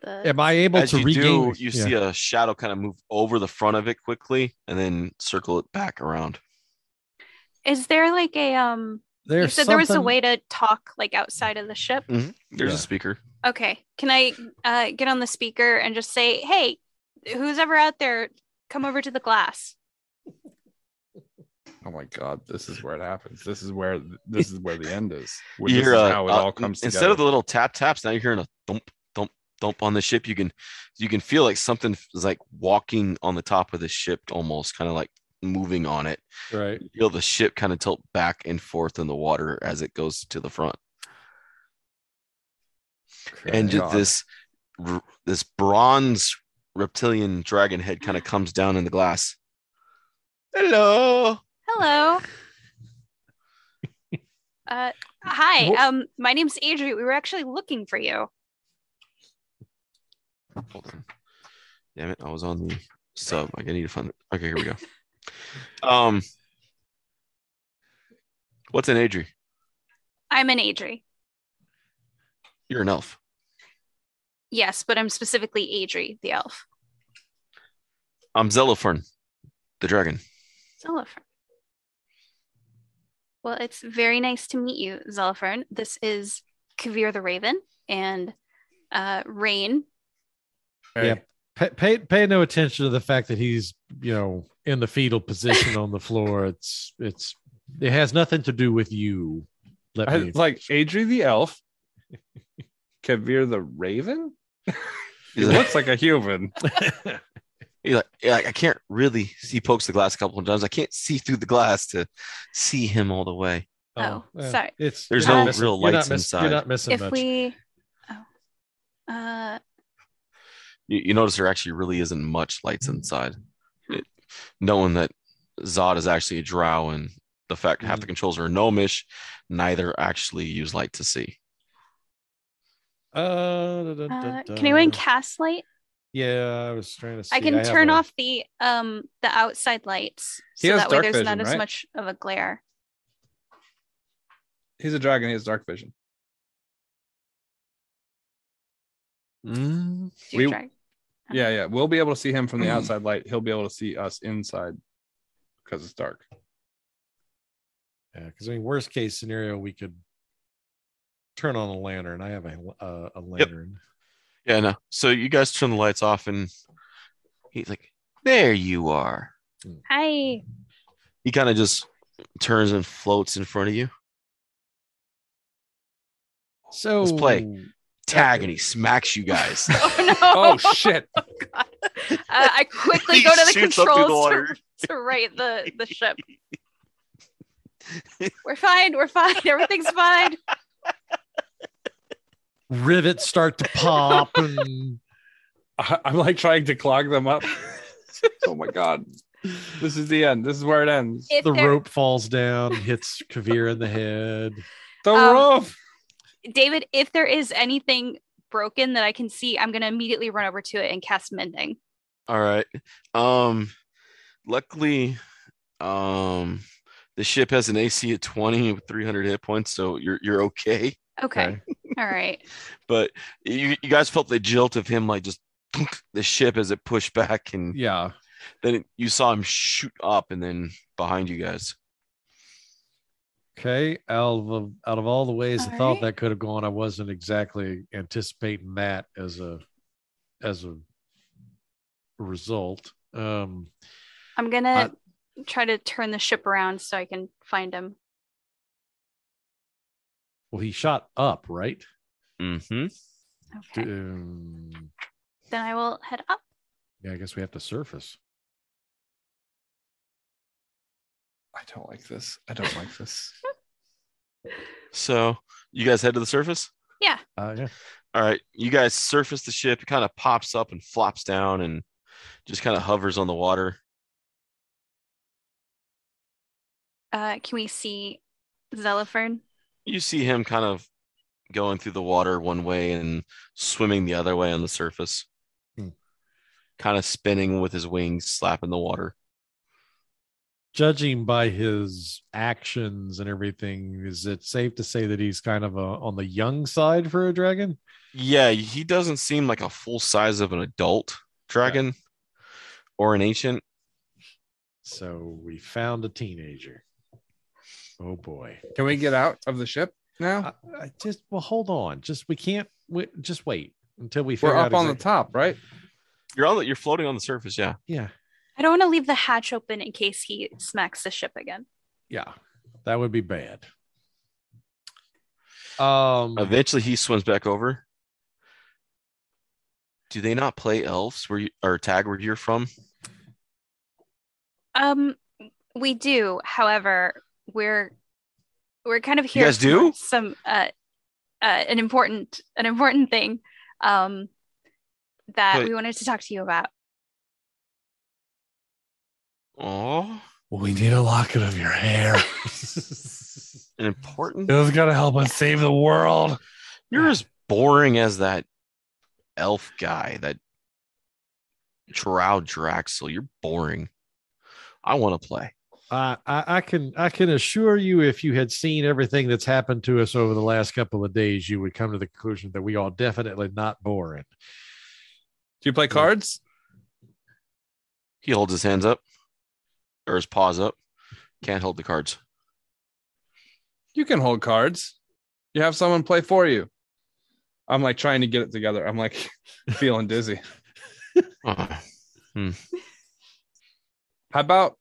Am I able As to you regain? do, you see a shadow kind of move over the front of it quickly and then circle it back around. Is there like a you said there was a way to talk like outside of the ship? Mm-hmm. There's a speaker. Okay. Can I get on the speaker and just say, "Hey, who's ever out there, come over to the glass." Oh my God, this is where it happens. This is where the end is. This is how it all comes together. Instead of the little taps, now you're hearing a thump, thump, thump on the ship. You can feel like something is like walking on the top of the ship, almost kind of like moving on it. Right. You feel the ship kind of tilt back and forth in the water as it goes to the front. And just this bronze reptilian dragon head kind of comes down in the glass. Hello. Hi. My name's Adri. We were actually looking for you. Hold on. Damn it! I was on the sub. I need to find it. Okay, here we go. What's an Adri? I'm an Adri. You're an elf. Yes, but I'm specifically Adri, the elf. I'm Zelifern, the dragon. Zelifern. Well, it's very nice to meet you, Zelifern. This is Kavir the Raven and Rain. Hey. Yeah, pay no attention to the fact that he's in the fetal position on the floor. It has nothing to do with you. It's like Adri the elf, Kavir the Raven. He looks like a human. He's like, I can't really see. He pokes the glass a couple of times. I can't see through the glass to see him all the way. Sorry. There's no real lights inside. You're not missing if much. You notice there actually really isn't much lights inside. Knowing that Zod is actually a drow and the fact half the controls are gnomish, neither actually use light to see. Can anyone cast light? Yeah, I was trying to see. I can turn off the outside lights so that way there's not as much of a glare. He's a dragon. He has dark vision. Yeah. We'll be able to see him from the outside light. He'll be able to see us inside because it's dark. Yeah, because worst case scenario, we could turn on a lantern. I have a lantern. Yep. Yeah, no. So you guys turn the lights off, and he's like, "There you are." Hi. He kind of just turns and floats in front of you. So let's play tag, and he smacks you guys. Oh no! Oh shit! Oh, God. I quickly go to the controls to right the ship. We're fine. Everything's fine. Rivets start to pop, and I'm like trying to clog them up. Oh my God. This is the end. This is where it ends. The rope falls down, hits Kavir in the head. The rope. David, if there is anything broken that I can see, I'm going to immediately run over to it and cast mending. All right. Luckily, the ship has an AC of 20 with 300 hit points, so you're okay. Okay. All right. But you guys felt the jolt of him, like just the ship as it pushed back, and yeah. Then you saw him shoot up, and then behind you guys. Okay, out of all the ways I thought that could have gone, I wasn't exactly anticipating that as a result. I'm gonna try to turn the ship around so I can find him. Well, he shot up, right? Mm-hmm. Okay. Then I will head up. Yeah, I guess we have to surface. I don't like this. So you guys head to the surface? Yeah. Yeah. All right. You guys surface the ship. It kind of pops up and flops down and just kind of hovers on the water. Can we see Zelifern? You see him kind of going through the water one way and swimming the other way on the surface. Kind of spinning with his wings, slapping the water. Judging by his actions and everything, is it safe to say that he's kind of on the young side for a dragon? Yeah, he doesn't seem like a full size of an adult dragon or an ancient. So we found a teenager. Oh boy. Can we get out of the ship now? Hold on. We can't just wait until we figure We're up out on the top, right? You're floating on the surface, yeah. Yeah. I don't want to leave the hatch open in case he smacks the ship again. Yeah, that would be bad. Eventually he swims back over. Do they not play elves or tag where you're from? We do. However, we're kind of here. You guys do? Some an important thing that we wanted to talk to you about. Oh, we need a locket of your hair. An important. It was gonna help us save the world. You're as boring as that elf guy, that Drow Draxel. You're boring. I want to play. I can assure you, if you had seen everything that's happened to us over the last couple of days, you would come to the conclusion that we are definitely not boring. Do you play cards? He holds his hands up. Or his paws up. Can't hold the cards. You can hold cards. You have someone play for you. I'm like trying to get it together. I'm like feeling dizzy. How about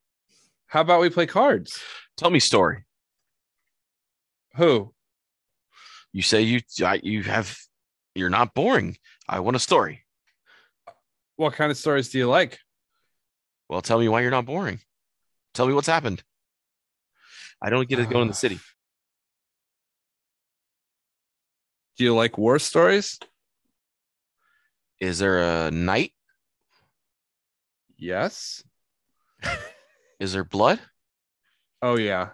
we play cards? Tell me story. Who? You say you're not boring. I want a story. What kind of stories do you like? Well, tell me why you're not boring. Tell me what's happened. I don't get to go in the city. Do you like war stories? Is there a knight? Yes. Is there blood? Oh, yeah.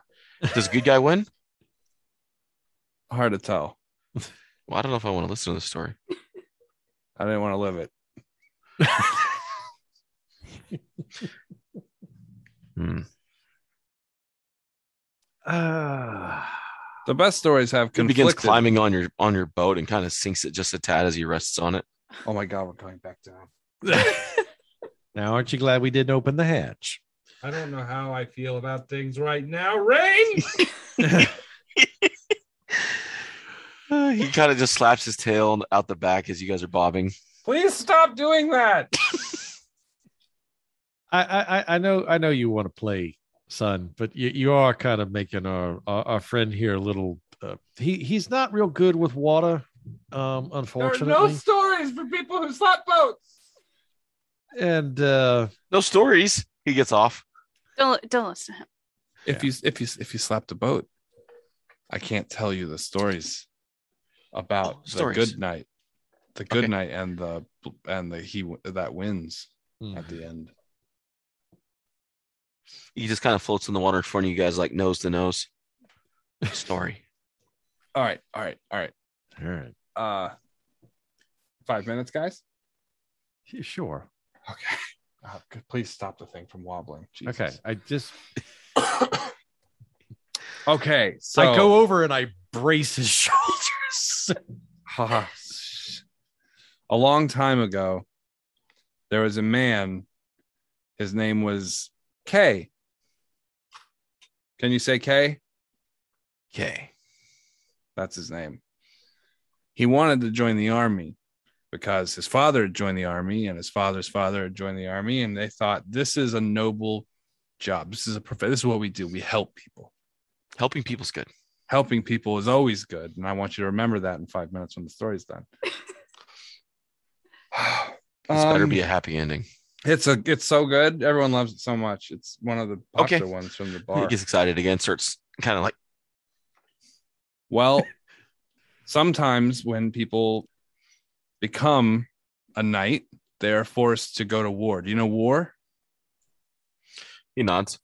Does good guy win? Hard to tell. Well, I don't know if I want to listen to the story. I didn't want to live it. The best stories have He conflicted. begins climbing on your boat and kind of sinks it just a tad as he rests on it. Oh my God, we're going back down. Now, aren't you glad we didn't open the hatch? I don't know how I feel about things right now. Rain! He kind of just slaps his tail out the back as you guys are bobbing. Please stop doing that. I know you want to play, son, but you are kind of making our friend here a little. He's not real good with water, unfortunately. There are no stories for people who slap boats. And no stories. He gets off. Don't listen to him. If you slapped a boat, I can't tell you the stories about the good night, and the he that wins at the end. He just kind of floats in the water in front of you guys, like nose to nose. Story. All right. 5 minutes, guys. Sure. Okay. Please stop the thing from wobbling. Jesus. Okay. I just. Okay. So I go over and I brace his shoulders. A long time ago, there was a man. His name was K. Can you say K? K. That's his name. He wanted to join the army because his father had joined the army and his father's father had joined the army, and they thought this is a noble job. This is what we do. We help people. Helping people's good. Helping people is always good, and I want you to remember that in 5 minutes when the story's done. This better be a happy ending. It's so good. Everyone loves it so much. It's one of the popular ones from the bar. He gets excited again, starts kind of like. Well, sometimes when people become a knight, they are forced to go to war. Do you know war? He nods.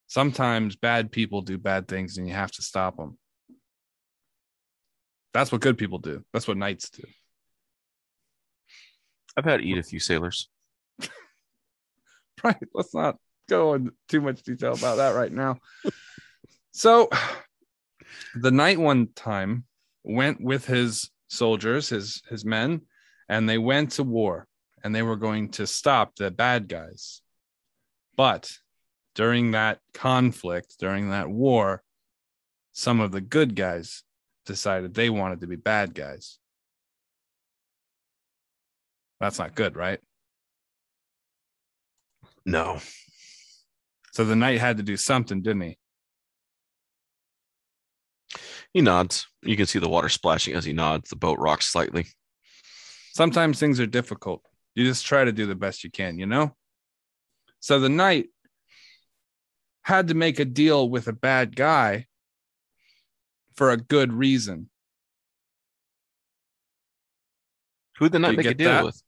Sometimes bad people do bad things and you have to stop them. That's what good people do. That's what knights do. I've had to eat a few sailors. Right. Let's not go into too much detail about that right now. So the knight one time went with his soldiers, his men, and they went to war, and they were going to stop the bad guys. But during that conflict, during that war, some of the good guys decided they wanted to be bad guys. That's not good, right? No. So the knight had to do something, didn't he? He nods. You can see the water splashing as he nods. The boat rocks slightly. Sometimes things are difficult. You just try to do the best you can, you know? So the knight had to make a deal with a bad guy for a good reason. Who'd the knight make a deal with?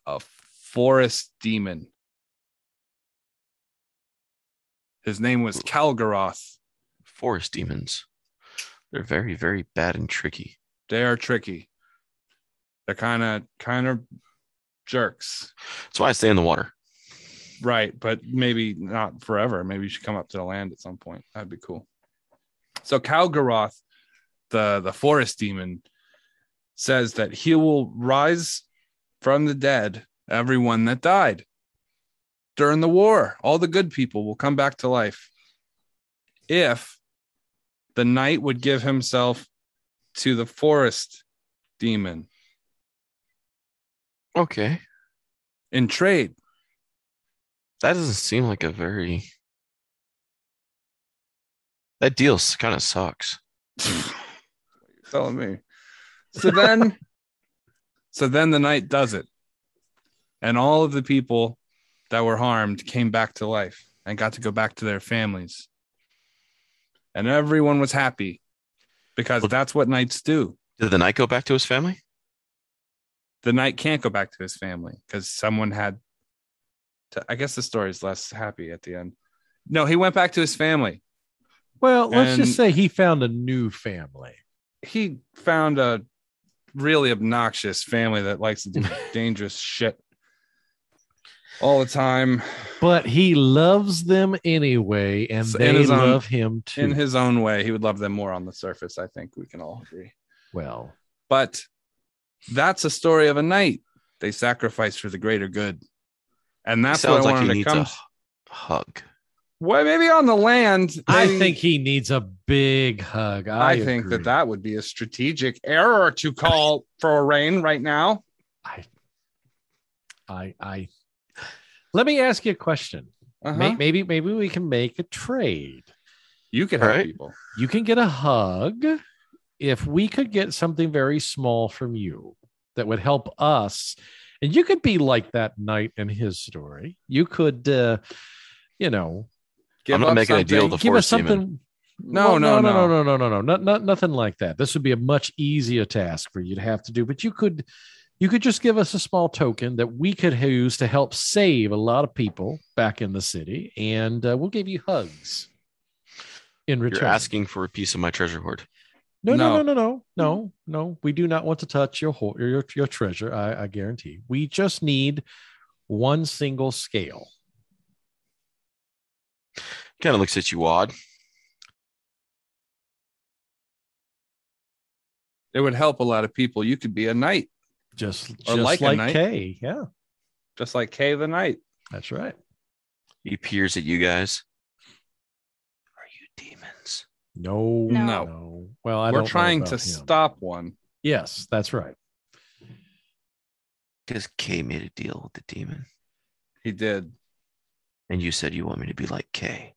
A forest demon. His name was Kalgaroth. Forest demons. They're very, very bad and tricky. They are tricky. They're kind of jerks. That's why I stay in the water. Right, but maybe not forever. Maybe you should come up to the land at some point. That'd be cool. So Kalgaroth, the forest demon, says that he will rise from the dead everyone that died during the war. All the good people will come back to life if the knight would give himself to the forest demon. Okay. In trade. That doesn't seem like a very... That deal kind of sucks. You're telling me. So then the knight does it. And all of the people that were harmed came back to life and got to go back to their families. And everyone was happy because that's what knights do. Did the knight go back to his family? The knight can't go back to his family because someone had to. I guess the story is less happy at the end. No, he went back to his family. Well, let's just say he found a new family. He found a really obnoxious family that likes to do dangerous shit all the time. But he loves them anyway, and they love him too. In his own way, he would love them more on the surface. I think we can all agree. Well, but that's a story of a knight. They sacrifice for the greater good. And that's what I wanted to come. A hug. Well, maybe on the land. I think he needs a big hug. I think that would be a strategic error to call for a rain right now. Let me ask you a question. Maybe we can make a trade. You can have people. You can get a hug if we could get something very small from you that would help us. And you could be like that knight in his story. You could, I'm not making a deal with the force demon. No. Nothing like that. This would be a much easier task for you to have to do. But you could just give us a small token that we could use to help save a lot of people back in the city, and we'll give you hugs in return. You're asking for a piece of my treasure hoard. No. We do not want to touch your treasure. I guarantee. We just need one single scale. Kind of looks at you odd. It would help a lot of people. You could be a knight. Just like Kay. Yeah. Just like Kay the knight. That's right. He peers at you guys. Are you demons? No. Well, we're trying to stop one. Yes, that's right. Because Kay made a deal with the demon. He did. And you said you want me to be like Kay.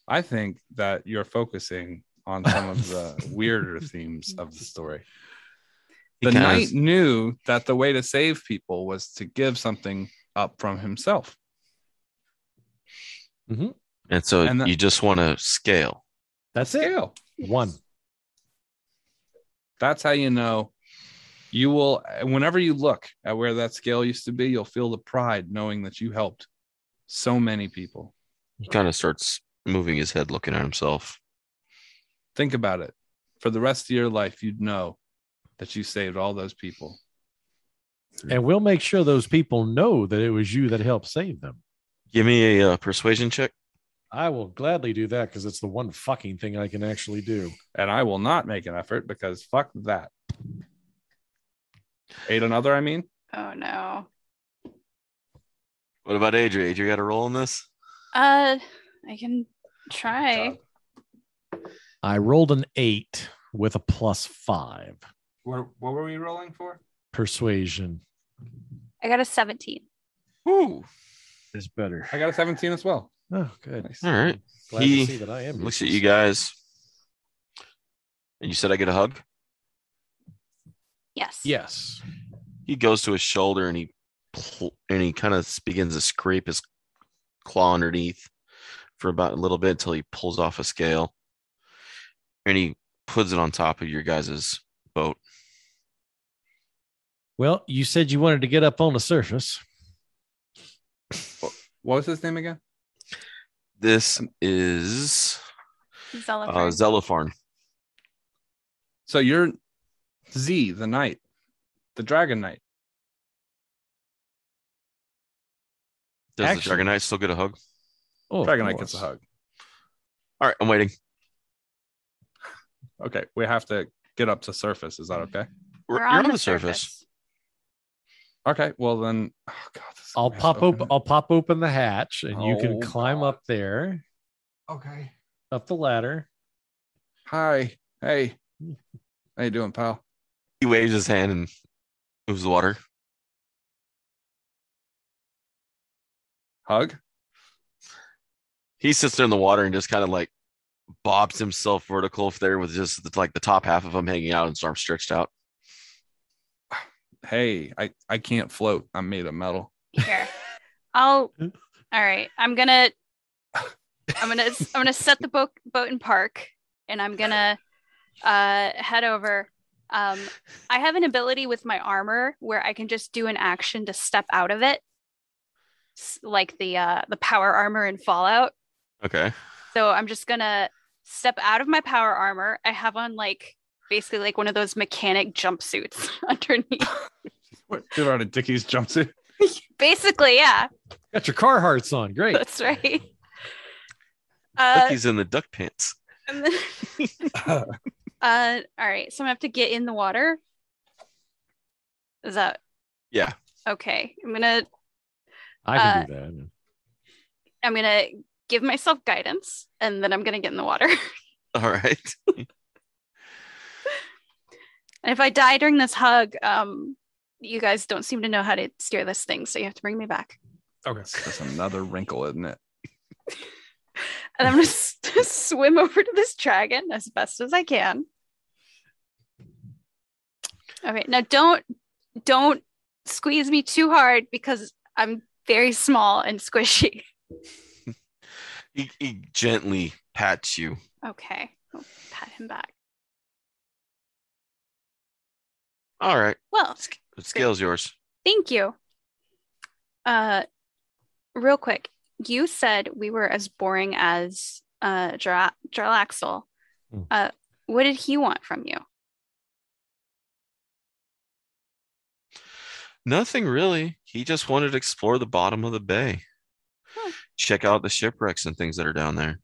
I think that you're focusing on some of the weirder themes of the story. The knight knew that the way to save people was to give something up from himself. Mm-hmm. And so you just want to scale. That's it. One. That's how you know. You will, whenever you look at where that scale used to be, you'll feel the pride knowing that you helped so many people. He kind of starts moving his head, looking at himself. Think about it. For the rest of your life, you'd know that you saved all those people. And we'll make sure those people know that it was you that helped save them. Give me a persuasion check. I will gladly do that because it's the one fucking thing I can actually do. And I will not make an effort because fuck that. 8 another, I mean. Oh, no. What about Adria? Adria got a roll in this? I can try. I rolled an 8 with a +5. What were we rolling for? Persuasion. I got a 17. Ooh. It's better. I got a 17 as well. Oh, good. Nice. All right. Glad to see that I am. Looks at you guys. And you said I get a hug? Yes. He goes to his shoulder and he kind of begins to scrape his claw underneath for about a little bit until he pulls off a scale. And he puts it on top of your guys' boat. Well, you said you wanted to get up on the surface. What was his name again? This is Zelopharn. So you're Z, the knight, the dragon knight. Does the dragon knight still get a hug? Oh, dragon knight gets a hug. All right, I'm waiting. Okay, we have to get up to surface. Is that okay? You're on the surface. Okay, well then, oh God, I'll pop open the hatch, and you can climb up there. Okay. Up the ladder. Hi, hey, how you doing, pal? He waves his hand and moves the water. Hug. He sits there in the water and just kind of like bobs himself vertical there with just like the top half of him hanging out and his arms stretched out. Hey, I can't float. I'm made of metal. Here. All right. I'm gonna set the boat in park, and I'm gonna head over. I have an ability with my armor where I can just do an action to step out of it, like the power armor in Fallout. Okay. So I'm just gonna step out of my power armor. I have on basically like one of those mechanic jumpsuits underneath. What? You're on a Dickies jumpsuit? Basically, yeah. Got your Carhartts on. Great. That's right. Ducky's in the duck pants. And then, all right. So I'm gonna have to get in the water. Is that? Yeah. Okay. I can do that. I'm gonna give myself guidance, and then I'm gonna get in the water. All right. And if I die during this hug, you guys don't seem to know how to steer this thing, so you have to bring me back. Okay. That's another wrinkle, isn't it? And I'm gonna swim over to this dragon as best as I can. Okay, now don't squeeze me too hard because I'm very small and squishy. He gently pats you. Okay, I'll pat him back. All right. Well, The scale's yours. thank you. Real quick, you said we were as boring as Jarlaxle. What did he want from you? Nothing really. He just wanted to explore the bottom of the bay. Check out the shipwrecks and things that are down there.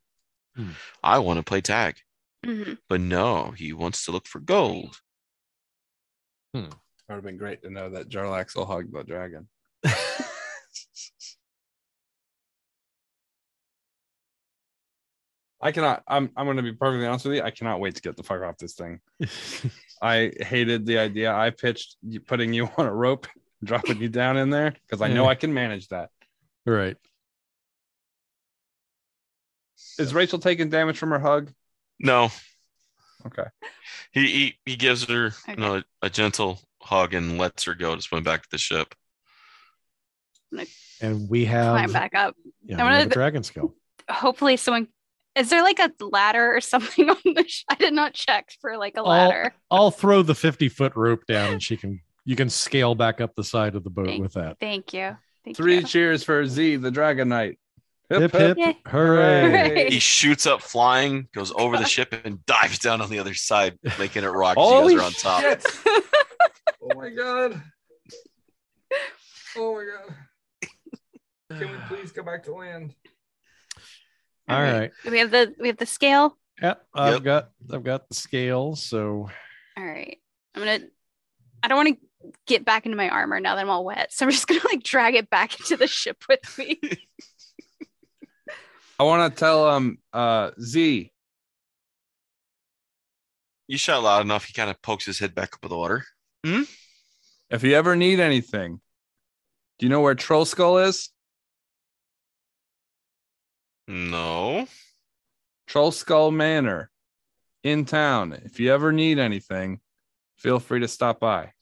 I want to play tag. But no, he wants to look for gold. It would have been great to know that Jarlaxle hugged the dragon. I'm going to be perfectly honest with you. I cannot wait to get the fuck off this thing. I hated the idea. I pitched putting you on a rope, dropping you down in there because I know I can manage that. Right. Is Rachel taking damage from her hug? No. Okay. He gives her a gentle hug and lets her go to swim back to the ship. And we have climb back up. Yeah, we have a dragon skill. Hopefully someone. Is there like a ladder or something on the I did not check for like a ladder. I'll throw the 50-foot rope down and you can scale back up the side of the boat with that. Thank you. Three cheers for Z, the Dragon Knight. Hip, hip, hooray. He shoots up flying, goes over the ship, and dives down on the other side, making it rock. Holy you guys are on top. Shit. Oh my god. Oh my god. Can we please go back to land? All right. We have the scale. Yep. I've got the scale. So. All right. I don't want to get back into my armor now that I'm all wet. So I'm just gonna drag it back into the ship with me. I want to tell Z. You shout loud enough, he kind of pokes his head back up in the water. If you ever need anything, do you know where Troll Skull is? No. Troll Skull Manor in town. If you ever need anything, feel free to stop by.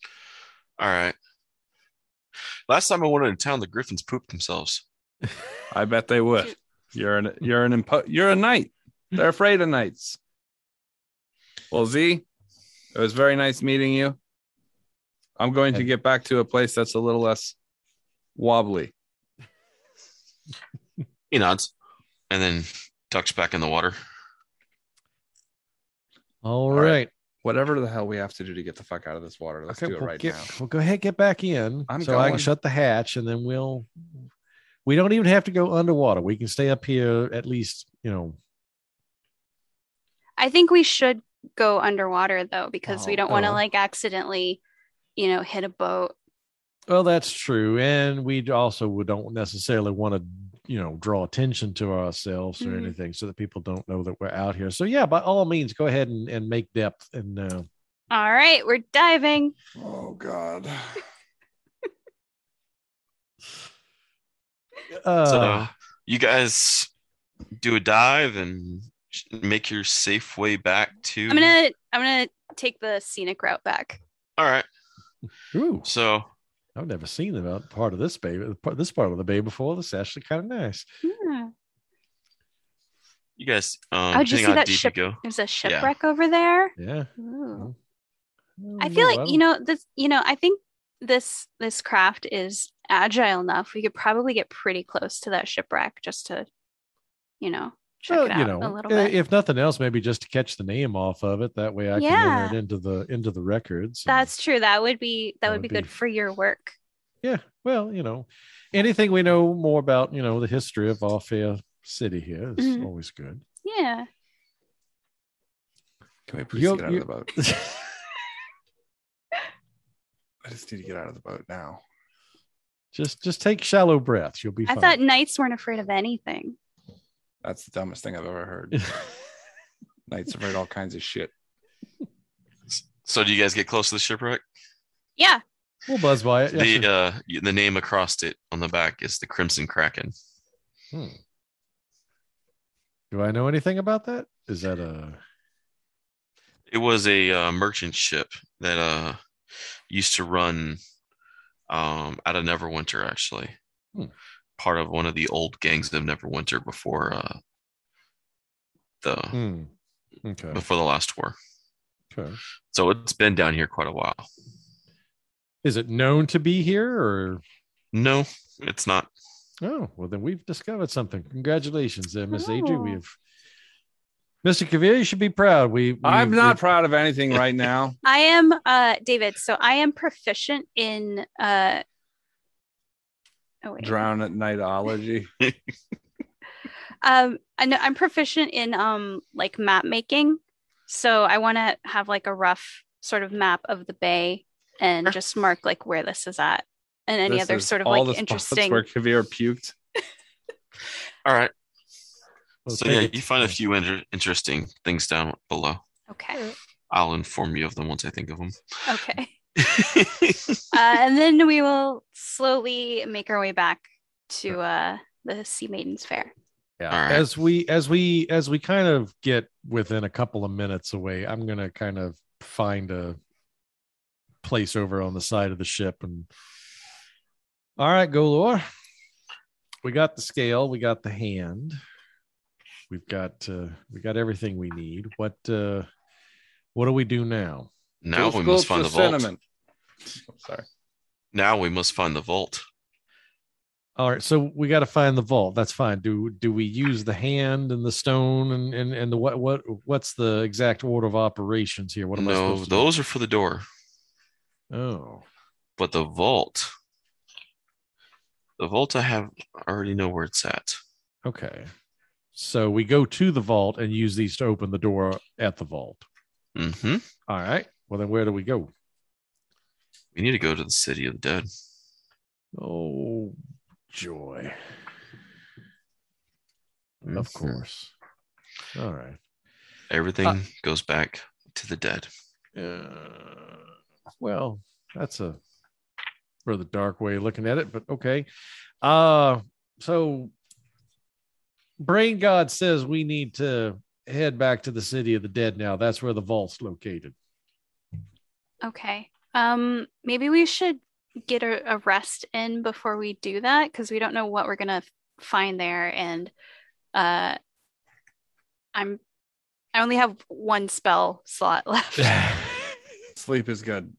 All right. Last time I went into town, the griffins pooped themselves. I bet they would. You're a knight. They're afraid of knights. Well, Z, it was very nice meeting you. I'm going to get back to a place that's a little less wobbly. He nods and then ducks back in the water. All right. Whatever the hell we have to do to get the fuck out of this water, let's do it right now. We'll go ahead, get back in. I can shut the hatch, and then we don't even have to go underwater. We can stay up here at least, I think we should go underwater though, because we don't want to accidentally, hit a boat. Well, that's true. And we also don't necessarily want to, draw attention to ourselves or anything so that people don't know that we're out here. So yeah, by all means, go ahead and make depth. And all right, we're diving. Oh God. So you guys do a dive and make your safe way back to. I'm gonna take the scenic route back. All right. Ooh. So I've never seen about part of this bay, this part of the bay before. This is actually kind of nice. Yeah. You guys, did you see that ship? There's a shipwreck over there. Yeah. Ooh. I feel like this. I think this craft is agile enough. We could probably get pretty close to that shipwreck just to, check it out a little bit. If nothing else, maybe just to catch the name off of it. That way I can enter it into the records. That's true. That would be good for your work. Yeah. Well, anything we know more about, the history of All Fair City here is always good. Yeah. Can we please get out of the boat? I just need to get out of the boat now. Just take shallow breaths. You'll be fine. I thought knights weren't afraid of anything. That's the dumbest thing I've ever heard. Knights have heard all kinds of shit. So do you guys get close to the shipwreck? Yeah. We'll buzz by it. Yeah, the name across it on the back is the Crimson Kraken. Do I know anything about that? Is that It was a merchant ship that used to run out of Neverwinter, actually. Part of one of the old gangs of Neverwinter before before the last war. Okay. So it's been down here quite a while. Is it known to be here or? No, it's not. Oh, well, then we've discovered something. Congratulations, Miss Adri. Mr. Kavir, you should be proud. I'm not proud of anything right now. I am, David. So I am proficient in drown at nightology. I know I'm proficient in like map making. So I want to have like a rough sort of map of the bay and just mark like where this is at and any other sort of like interesting where Kavir puked. All right. So yeah, you find a few interesting things down below. Okay. I'll inform you of them once I think of them. Okay. And then we will slowly make our way back to the Sea Maidens Fair. Yeah. Right. As we kind of get within a couple of minutes away, I'm gonna kind of find a place over on the side of the ship and all right, Golor. We got the scale, we got the hand. We got everything we need. What do we do now? Now we must find the vault. Sorry. Now we must find the vault. All right, so we got to find the vault. That's fine. Do we use the hand and the stone and the what's the exact order of operations here? What am I supposed to do? Those are for the door. Oh. But the vault I already know where it's at. Okay. So we go to the vault and use these to open the door at the vault. Mm-hmm. All right. Well, then where do we go? We need to go to the City of the Dead. Oh, joy. Mm-hmm. Of course. All right. Everything goes back to the dead. Well, that's a rather dark way of looking at it, but okay. So Brain God says we need to head back to the City of the Dead now. That's where the vault's located. Okay. Maybe we should get a rest in before we do that because we don't know what we're gonna find there, and I only have one spell slot left. Sleep is good.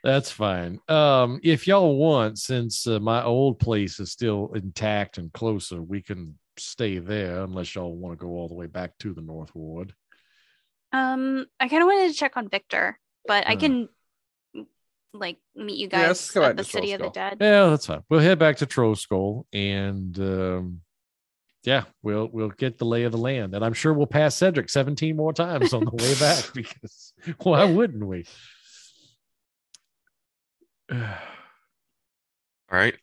That's fine. If y'all want, since my old place is still intact and closer, we can stay there unless y'all want to go all the way back to the North Ward. I kind of wanted to check on Victor, but I can like meet you guys at the City of the Dead. Yeah, that's fine. We'll head back to Troll Skull and we'll get the lay of the land. And I'm sure we'll pass Cedric 17 more times on the way back because why wouldn't we? All right.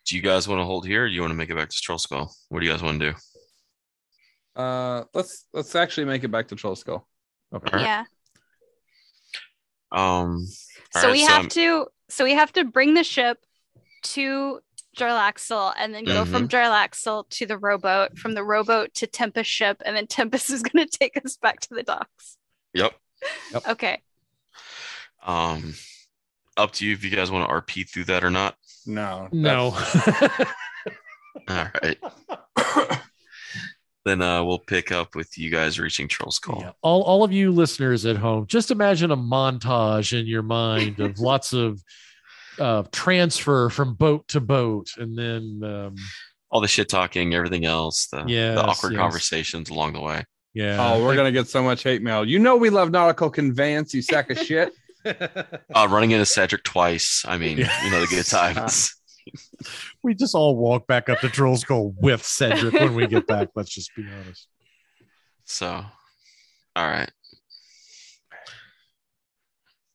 Do you guys want to hold here or do you want to make it back to Troll Skull? What do you guys want to do? Let's actually make it back to Troll Skull. Okay. Yeah. So we have to bring the ship to Jarlaxle and then go from Jarlaxle to the rowboat, from the rowboat to Tempest ship, and then Tempest is going to take us back to the docks. Yep. Okay. Up to you if you guys want to RP through that or not. No. All right. Then we'll pick up with you guys reaching Troll Skull. Yeah. All of you listeners at home, just imagine a montage in your mind of lots of transfer from boat to boat, and then all the shit talking, everything else, the awkward conversations along the way. Yeah. Oh, we're gonna get so much hate mail. You know we love nautical conveyance, you sack of shit. Running into Cedric twice. I mean, you know the good times. We just all walk back up to Troll Skull with Cedric when we get back. Let's just be honest. So, all right.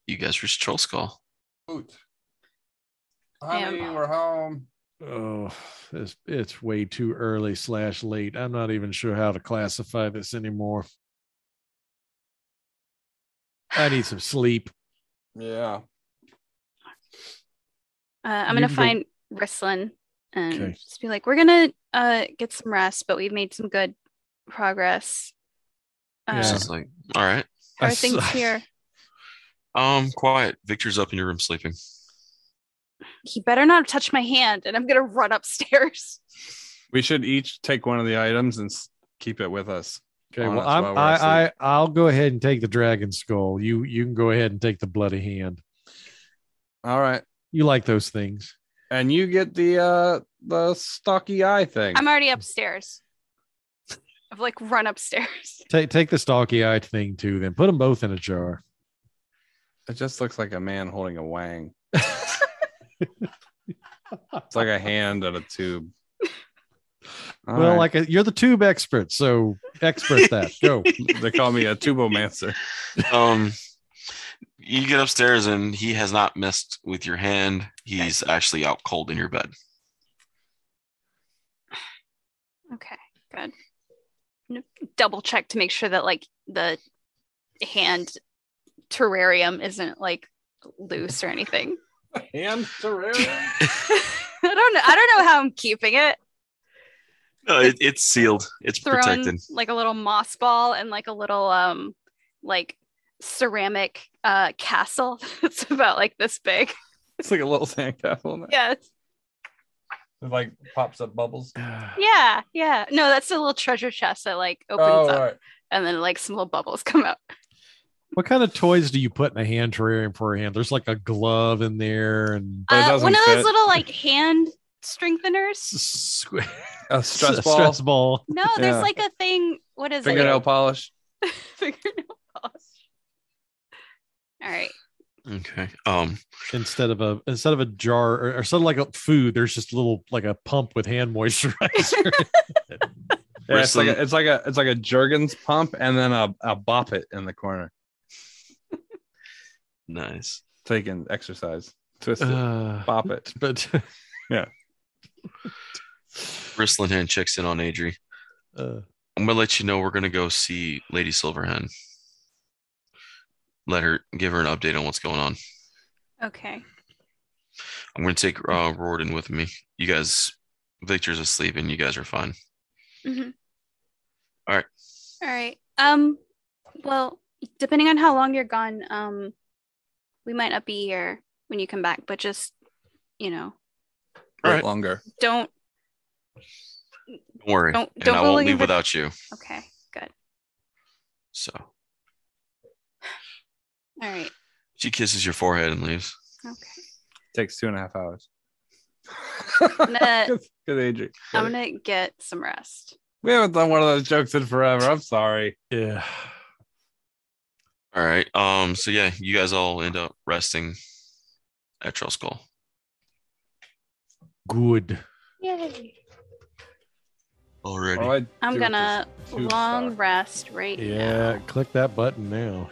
You guys reached Troll Skull. Honey, we're home. Oh, it's way too early / late. I'm not even sure how to classify this anymore. I need some sleep. Yeah. I'm going to find Rislin and just be like, we're going to get some rest, but we've made some good progress. She's like, all right. How are things here? Quiet. Victor's up in your room sleeping. He better not touch my hand, and I'm gonna run upstairs. We should each take one of the items and keep it with us. Okay, well, I'll go ahead and take the dragon skull. You can go ahead and take the bloody hand. All right. You like those things. And you get the stocky eye thing. I'm already upstairs. I've like run upstairs. Take the stocky eye thing too, then put them both in a jar. It just looks like a man holding a wang. It's like a hand and a tube. All right. You're the tube expert, so expert that. Go. They call me a tubomancer. You get upstairs and he has not messed with your hand. He's actually out cold in your bed. Okay, good. Double check to make sure that like the hand terrarium isn't like loose or anything. Hand terrarium? I don't know how I'm keeping it. No, it's sealed. It's protected. Like a little moss ball and like a little like ceramic castle that's about like this big. It's like a little sandcastle. Yes. It like pops up bubbles. Yeah. No, that's a little treasure chest that like opens up, right. And then like some little bubbles come out. What kind of toys do you put in a hand terrarium for a hand? There's like a glove in there, and one of those little like hand strengtheners. A stress ball. No, there's like a thing. What is Fingernail polish. Fingernail polish. All right. Okay. Instead of a jar or sort of like a food, there's just a little like a pump with hand moisturizer. Yeah, it's like a Jergens pump and then a bop it in the corner. Nice. Taking exercise. Twist it. Bop it. But yeah. Bristling hand checks in on Adri. I'm gonna let you know we're gonna go see Lady Silverhand. Give her an update on what's going on. Okay. I'm gonna take Rorden with me. You guys, Victor's asleep and you guys are fine. Mm-hmm. All right. Well, depending on how long you're gone, we might not be here when you come back, but just, All right. Longer. Don't worry. Don't I won't leave without you. Okay, good. So. All right. She kisses your forehead and leaves. Okay. Takes 2.5 hours. Good Adri. I'm gonna get some rest. We haven't done one of those jokes in forever. I'm sorry. Yeah. All right. So yeah, you guys all end up resting at Troll Skull. Good. Yay. Already. Well, I'm gonna long rest right now. Yeah, click that button now.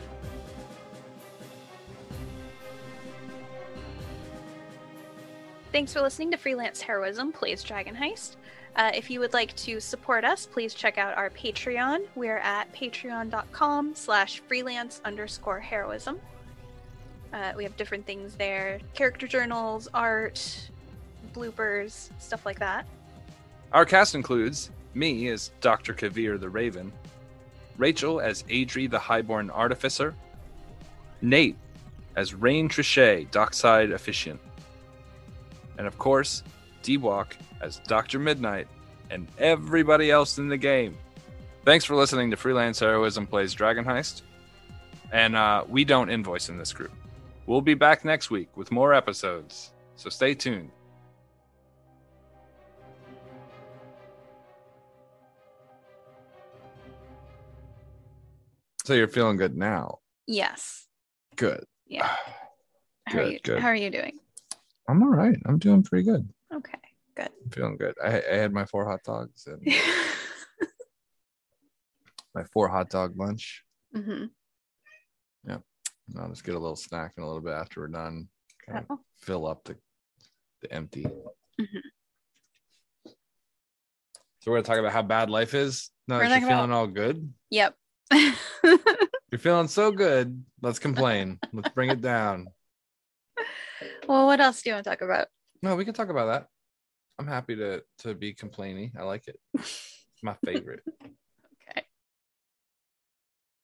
Thanks for listening to Freelance Heroism Plays Dragon Heist. If you would like to support us, please check out our Patreon. We're at patreon.com/freelance_heroism. We have different things there. Character journals, art, bloopers, stuff like that. Our cast includes me as Dr. Kavir the Raven, Rachel as Adri the Highborn Artificer, Nate as Rain Trichet, Dockside Officiant, and of course, D-Walk as Dr. Midnight, and everybody else in the game. Thanks for listening to Freelance Heroism Plays Dragon Heist. And we don't invoice in this group. We'll be back next week with more episodes, so stay tuned. So you're feeling good now? Yes. Good. Yeah. Good. How are you doing? I'm all right. I'm doing pretty good. Okay, good. I'm feeling good. I had my 4 hot dogs and my 4 hot dog lunch. Mm-hmm. Yeah. And I'll just get a little snack in a little bit after we're done. Kind of fill up the empty. Mm-hmm. So we're gonna talk about how bad life is now that you're feeling all good. Yep. You're feeling so good. Let's complain. Let's bring it down. Well, what else do you want to talk about? No, we can talk about that. I'm happy to be complaining. I like it. It's my favorite.